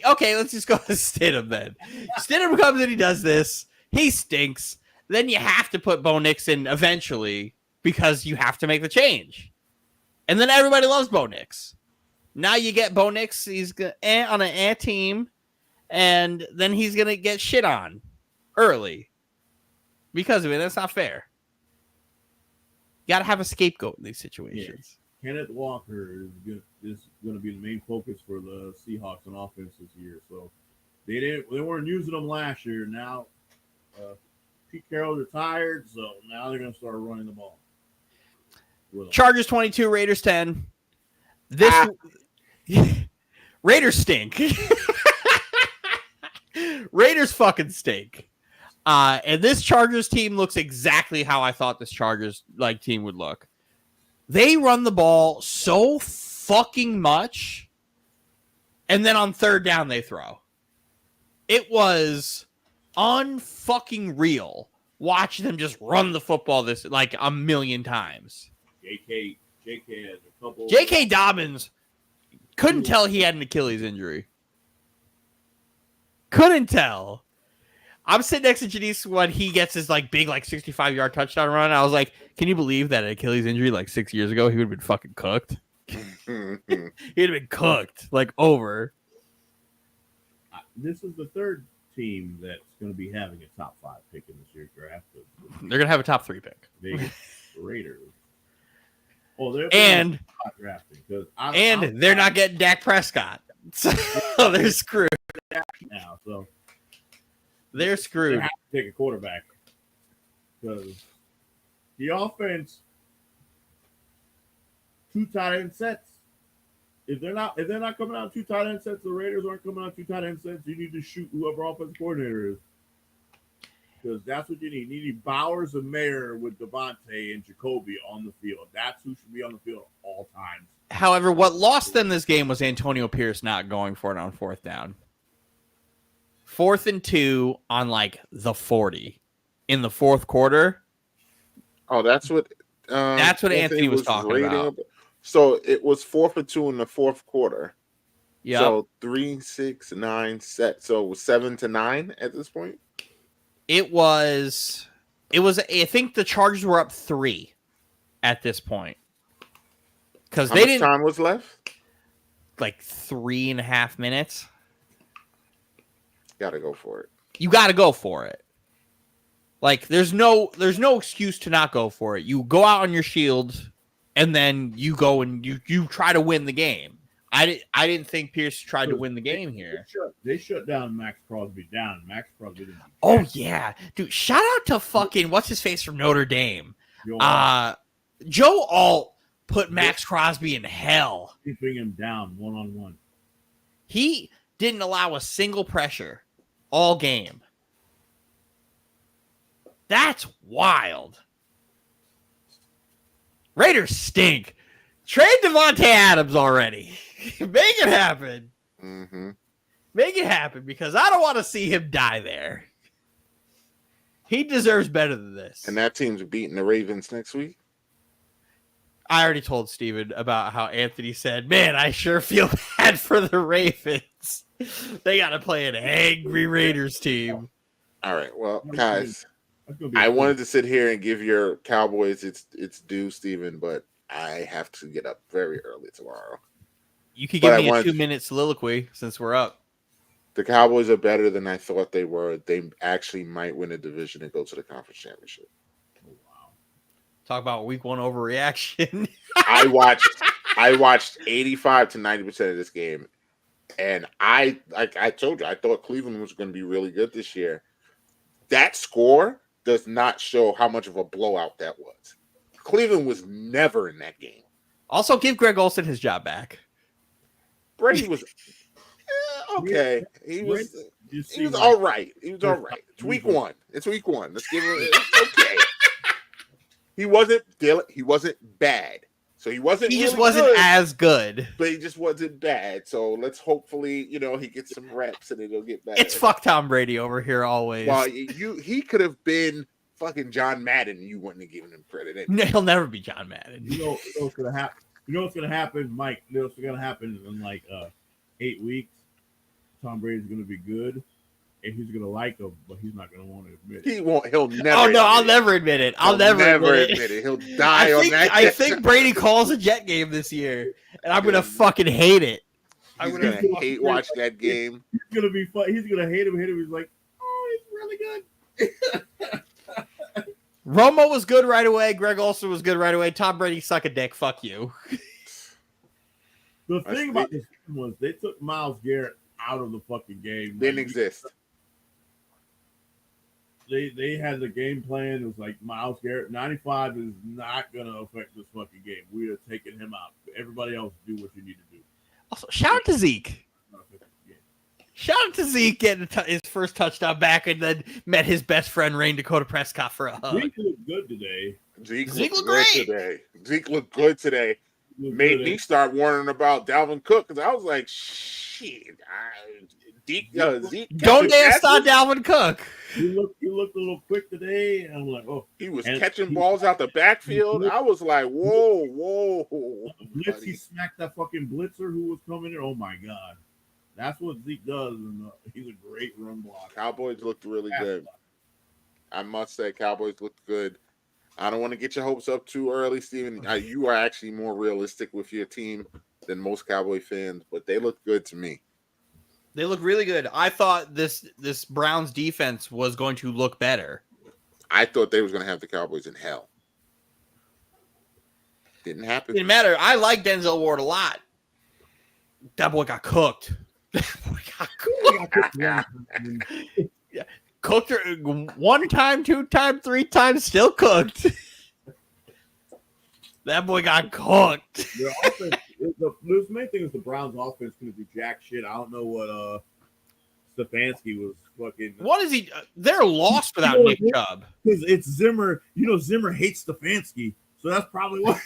Okay, let's just go to Stidham then. Stidham comes in, he does this. He stinks. Then you have to put Bo Nix in eventually because you have to make the change. And then everybody loves Bo Nix. Now you get Bo Nix. He's on an team, and then he's going to get shit on early because of it. That's not fair. You got to have a scapegoat in these situations. Yeah. Kenneth Walker is going to be the main focus for the Seahawks on offense this year. So they weren't using them last year. Now Pete Carroll's retired, so now they're going to start running the ball. Chargers 22, Raiders 10. This Raiders stink. Raiders fucking stink. And this Chargers team looks exactly how I thought this Chargers team would look. They run the ball so fucking much, and then on third down they throw. It was unfucking real. Watch them just run the football this like a million times. JK has a couple. J.K. Dobbins couldn't tell he had an Achilles injury. Couldn't tell. I'm sitting next to Janice when he gets his big 65-yard touchdown run. I was like, can you believe that an Achilles injury 6 years ago he would have been fucking cooked? He'd have been cooked over. This is the third team that's going to be having a top 5 pick in this year's draft. They're going to have a top 3 pick. Vegas Raiders. Oh, they're and not drafting they're not getting Dak Prescott, so they're screwed now. So they're screwed. They have to take a quarterback because the offense 2 tight end sets. If they're not coming out 2 tight end sets, the Raiders aren't coming out 2 tight end sets. You need to shoot whoever offensive coordinator is. Because that's what you need. You need Bowers and Mayer with Devontae and Jacoby on the field. That's who should be on the field all times. However, what lost them this game was Antonio Pierce not going for it on fourth down. 4th and 2 on the 40 in the fourth quarter. Oh, that's what Anthony was talking about. So it was 4th and 2 in the fourth quarter. Yeah. So 3, 6, 9 set. So it was 7-9 at this point. It was. I think the Chargers were up 3 at this point because they didn't. How much time was left? 3.5 minutes. Got to go for it. You got to go for it. There's no excuse to not go for it. You go out on your shield, and then you go and you try to win the game. I didn't think Pierce tried to win the game here. They shut down Max Crosby down. Max Crosby didn't. Oh yeah, dude! Shout out to fucking what's his face from Notre Dame. Joe Alt put Max Crosby in hell. Keeping him down 1-on-1. He didn't allow a single pressure all game. That's wild. Raiders stink. Trade Devontae Adams already. Make it happen. Mm-hmm. Make it happen because I don't want to see him die there. He deserves better than this. And that team's beating the Ravens next week. I already told Steven about how Anthony said, man, I sure feel bad for the Ravens. They got to play an angry Raiders team. All right. Well, guys, I wanted to sit here and give your Cowboys its due, Steven, but I have to get up very early tomorrow. You could give me a 2-minute soliloquy since we're up. The Cowboys are better than I thought they were. They actually might win a division and go to the conference championship. Oh, wow. Talk about week 1 overreaction. I watched 85 to 90% of this game. And I told you, I thought Cleveland was going to be really good this year. That score does not show how much of a blowout that was. Cleveland was never in that game. Also, give Greg Olsen his job back. Brady was okay. He was all right. He was all right. It's week 1. Let's give him. It's okay. He wasn't bad. So he wasn't. He really just wasn't good, as good. but he just wasn't bad. So let's hopefully, he gets some reps and it'll get better. It's fuck Tom Brady over here always. Well, he could have been fucking John Madden. You wouldn't have given him credit. He'll never be John Madden. You know what's gonna happen? You know what's gonna happen, Mike? You know what's gonna happen in like 8 weeks? Tom Brady's gonna be good, and he's gonna like him, but he's not gonna want to admit it. He won't. He'll never. Oh no, I'll never admit it. I'll never admit it. He'll die on that. I think Brady calls a Jet game this year, and I'm gonna fucking hate it. I'm gonna hate watch that game. He's gonna be fun. He's gonna hate him. He's like, oh, he's really good. Romo was good right away. Greg Olsen was good right away. Tom Brady, suck a dick. Fuck you. The thing about this was they took Myles Garrett out of the fucking game. Didn't exist. They had the game plan. It was like Myles Garrett, 95 is not gonna affect this fucking game. We are taking him out. Everybody else do what you need to do. Also, shout out to Zeke. Shout out to Zeke getting his first touchdown back and then met his best friend, Rain Dakota Prescott, for a hug. Zeke looked good today. Zeke looked looked great good today. Zeke looked good today. Made me start worrying about Dalvin Cook because I was like, shit. Zeke don't dare start Dalvin Cook. He looked a little quick today, and I'm like, oh. He was catching balls out the backfield. I was like, whoa. Blitz, he smacked that fucking blitzer who was coming in. Oh my god. That's what Zeke does, and he's a great run blocker. Cowboys looked really good. I must say, Cowboys looked good. I don't want to get your hopes up too early, Steven. You are actually more realistic with your team than most Cowboy fans, but they look good to me. They look really good. I thought this Browns defense was going to look better. I thought they was going to have the Cowboys in hell. Didn't happen. Didn't matter. I like Denzel Ward a lot. That boy got cooked. Cooked her 1 time, 2 times, 3 times, still cooked. That boy got cooked. The main thing is the Browns' offense going to do jack shit. I don't know what Stefanski was fucking. What is he? They're lost without Nick Chubb. Because it's Zimmer. You know, Zimmer hates Stefanski, so that's probably why.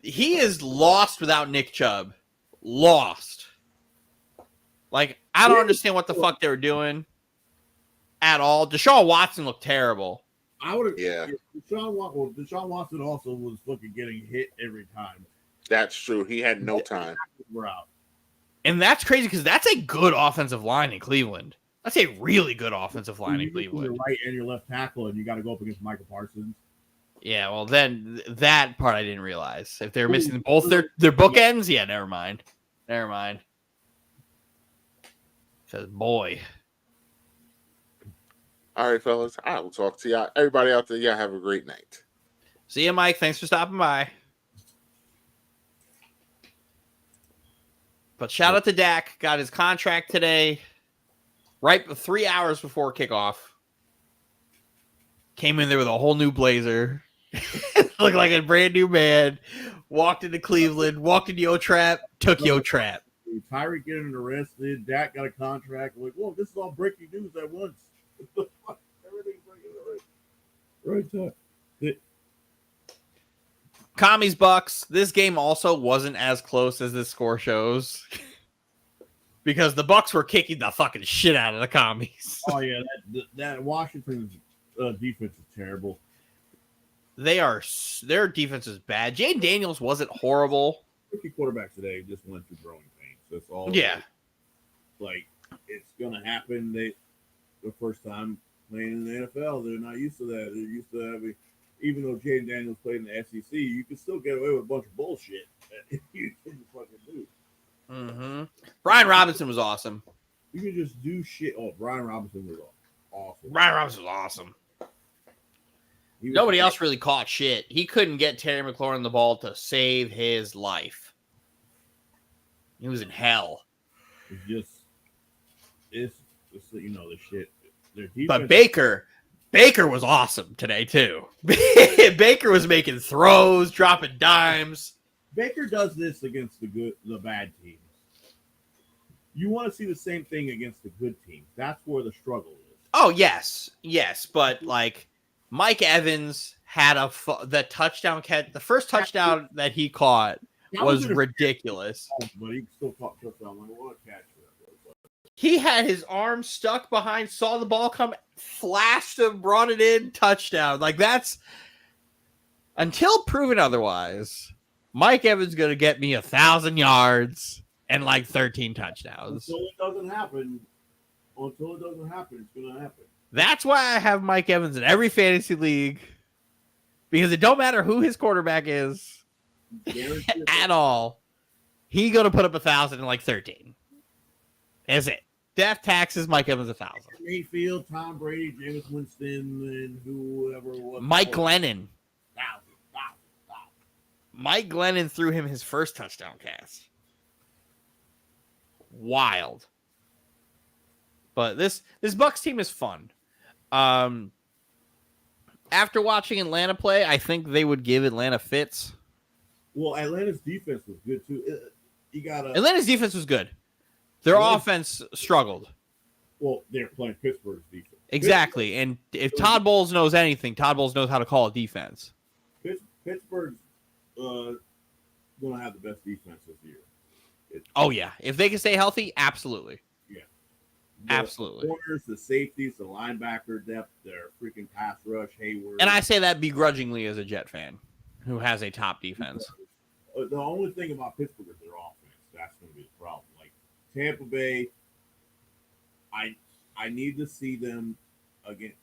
He is lost without Nick Chubb. Lost. Like, I don't understand what the fuck they were doing at all. Deshaun Watson looked terrible. I would have. Yeah. Deshaun Watson also was fucking getting hit every time. That's true. He had no time. We're out. And that's crazy because that's a good offensive line in Cleveland. That's a really good offensive line in Cleveland. Your right and your left tackle, and you got to go up against Michael Parsons. Yeah, well, then that part I didn't realize. If they're missing both their bookends, yeah, never mind. Says, boy. All right, fellas. I will talk to y'all. Everybody out there, y'all have a great night. See you, Mike. Thanks for stopping by. But shout out to Dak. Got his contract today. Right 3 hours before kickoff. Came in there with a whole new blazer. Looked like a brand new man. Walked into Cleveland. Walked into Yo Trap. Took Yo Trap. Tyreek getting arrested. Dak got a contract. Like, whoa, this is all breaking news at once. Everything's breaking right. Commies Bucks. This game also wasn't as close as this score shows. Because the Bucks were kicking the fucking shit out of the Commies. Oh, yeah. That Washington's defense is terrible. Their defense is bad. Jane Daniels wasn't horrible. Rookie quarterbacks today just went through growing pains. That's all. Yeah. Like it's gonna happen. The first time playing in the NFL, they're not used to that. They're used to having, even though Jaden Daniels played in the SEC, you can still get away with a bunch of bullshit. You can fucking do. Mm-hmm. Brian Robinson was awesome. You can just do shit. Oh, Brian Robinson was awesome. Brian Robinson was awesome. Nobody else really caught shit. He couldn't get Terry McLaurin the ball to save his life. He was in hell. It's you know, the shit. But Baker was awesome today too. Baker was making throws, dropping dimes. Baker does this against the bad teams. You want to see the same thing against the good teams. That's where the struggle is. Oh, yes, but like Mike Evans had the touchdown catch. The first touchdown that he caught was ridiculous. But he still caught touchdown. Like, what a catch that was. He had his arm stuck behind, saw the ball come, flashed him, brought it in, touchdown. Like, that's until proven otherwise. Mike Evans going to get me 1,000 yards and like 13 touchdowns. Until it doesn't happen, it's going to happen. That's why I have Mike Evans in every fantasy league, because it don't matter who his quarterback is at all. He going to put up 1,000 and like 13. That's it. Death taxes, Mike Evans 1,000. Mayfield, Tom Brady, Jameis Winston, and whoever was. Mike Glennon. 1,000. Mike Glennon threw him his first touchdown pass. Wild. But this Bucs team is fun. After watching Atlanta play, I think they would give Atlanta fits. Well, Atlanta's defense was good too. Atlanta's defense was good. Their offense struggled. Well, they're playing Pittsburgh's defense. Exactly. And if Todd Bowles knows anything, Todd Bowles knows how to call a defense. Pittsburgh's going to have the best defense this year. Oh, yeah. If they can stay healthy, absolutely. Yeah. Absolutely. The corners, the safeties, the linebacker depth, their freaking pass rush, Hayward. And I say that begrudgingly as a Jet fan who has a top defense. The only thing about Pittsburgh is their offense. That's going to be the problem. Like Tampa Bay, I need to see them again.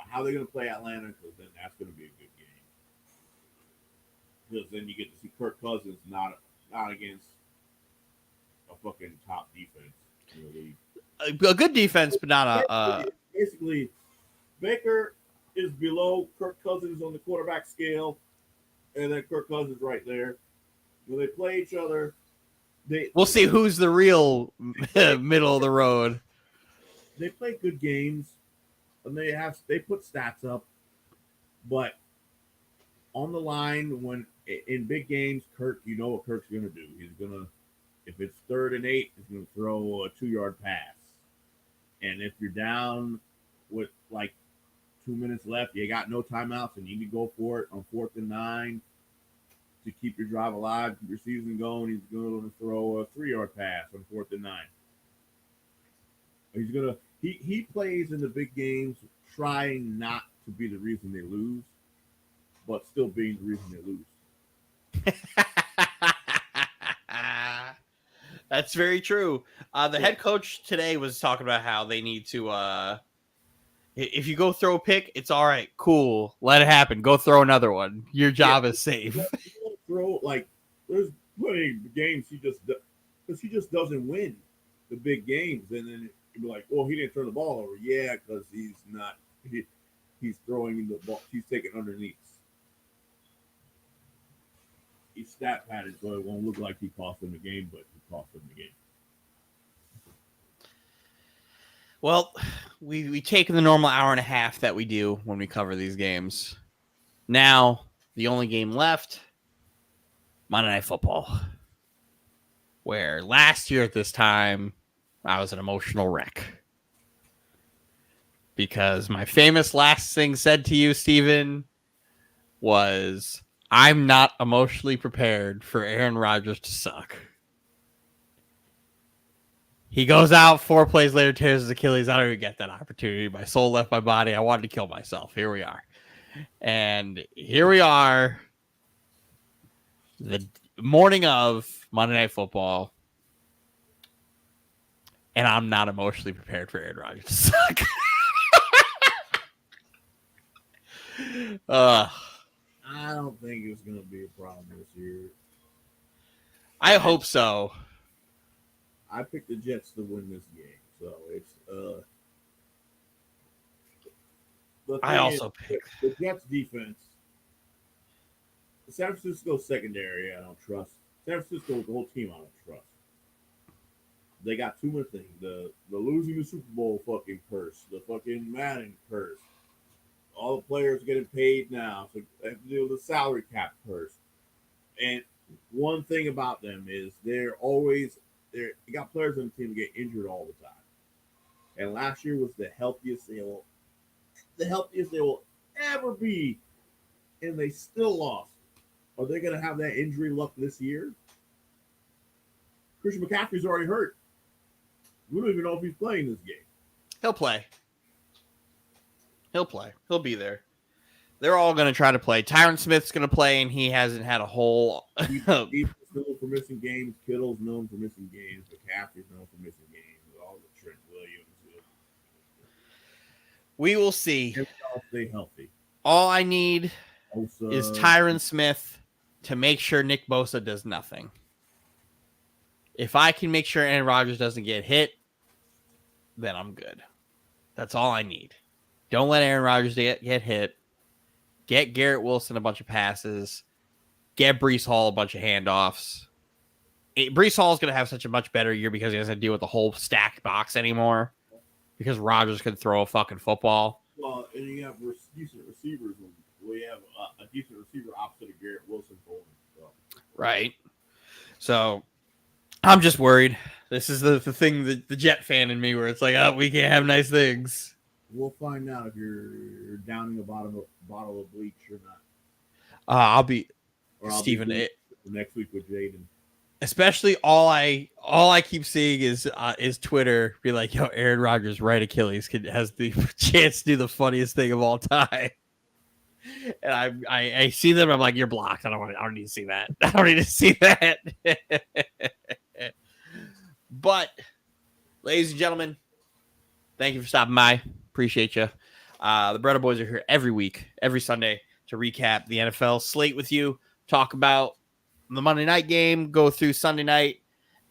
How they're going to play Atlanta, because then that's going to be a good game. Because then you get to see Kirk Cousins not against a fucking top defense in the league. A good defense, but not a. Basically, Baker is below Kirk Cousins on the quarterback scale, and then Kirk Cousins right there. When they play each other, we'll see who's the real middle of the road. They play good games, and they put stats up, but on the line when in big games, Kirk, you know what Kirk's gonna do. He's gonna, if it's 3rd and 8, he's gonna throw a 2-yard pass. And if you're down with like 2 minutes left, you got no timeouts, and you need to go for it on 4th and 9 to keep your drive alive, keep your season going. He's going to throw a 3-yard pass on 4th and 9. He's gonna he plays in the big games, trying not to be the reason they lose, but still being the reason they lose. That's very true. The head coach today was talking about how they need to, if you go throw a pick, it's all right, cool, let it happen. Go throw another one. Your job is safe. Throw, like, there's plenty of games he just doesn't win the big games, and then you'd be like, well, he didn't turn the ball over. Yeah, because he's throwing the ball. He's taking underneath. His stat pattern, so it won't look like he cost them the game, but he cost them the game. Well, we take the normal hour and a half that we do when we cover these games. Now, the only game left, Monday Night Football, where last year at this time, I was an emotional wreck. Because my famous last thing said to you, Steven, was, I'm not emotionally prepared for Aaron Rodgers to suck. He goes out 4 plays later, tears his Achilles. I don't even get that opportunity. My soul left my body. I wanted to kill myself. Here we are. And here we are, the morning of Monday Night Football, and I'm not emotionally prepared for Aaron Rodgers to suck. I don't think it's going to be a problem this year. I hope so. I picked the Jets to win this game, so it's I also picked the Jets defense. The San Francisco secondary, I don't trust. San Francisco, the whole team, I don't trust. They got too much things. The losing the Super Bowl fucking curse, the fucking Madden curse. All the players getting paid now, so they have to deal with the salary cap curse. And one thing about them is you got players on the team that get injured all the time. And last year was the healthiest they will ever be and they still lost. Are they going to have that injury luck this year? Christian McCaffrey's already hurt. We don't even know if he's playing this game. He'll play. He'll be there. They're all going to try to play. Tyron Smith's going to play, and he hasn't had a whole. He's known for missing games. Kittle's known for missing games. McCaffrey's known for missing games. All the Trent Williams. We will see. If y'all stay healthy. All I need Bosa, is Tyron Smith to make sure Nick Bosa does nothing. If I can make sure Aaron Rodgers doesn't get hit, then I'm good. That's all I need. Don't let Aaron Rodgers get hit. Get Garrett Wilson a bunch of passes. Get Breece Hall a bunch of handoffs. Breece Hall is going to have such a much better year because he doesn't deal with the whole stacked box anymore. Because Rodgers can throw a fucking football. Well, and you have decent receivers. We have a decent receiver opposite of Garrett Wilson for him. So. Right. So I'm just worried. This is the thing, the Jet fan in me, where it's like, oh, we can't have nice things. We'll find out if you're downing a bottle of bleach or not. I'll be Stephen next week with Jaden. Especially all I keep seeing is Twitter be like, yo, Aaron Rodgers' right Achilles has the chance to do the funniest thing of all time. And I see them, I'm like, you're blocked. I don't need to see that. I don't need to see that. But, ladies and gentlemen, thank you for stopping by. Appreciate you. The Barreto Boys are here every week, every Sunday, to recap the NFL slate with you, talk about the Monday night game, go through Sunday night,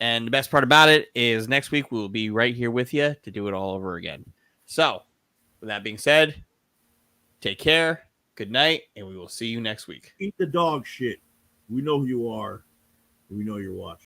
and the best part about it is next week we'll be right here with you to do it all over again. So, with that being said, take care, good night, and we will see you next week. Eat the dog shit. We know who you are. We know you're watching.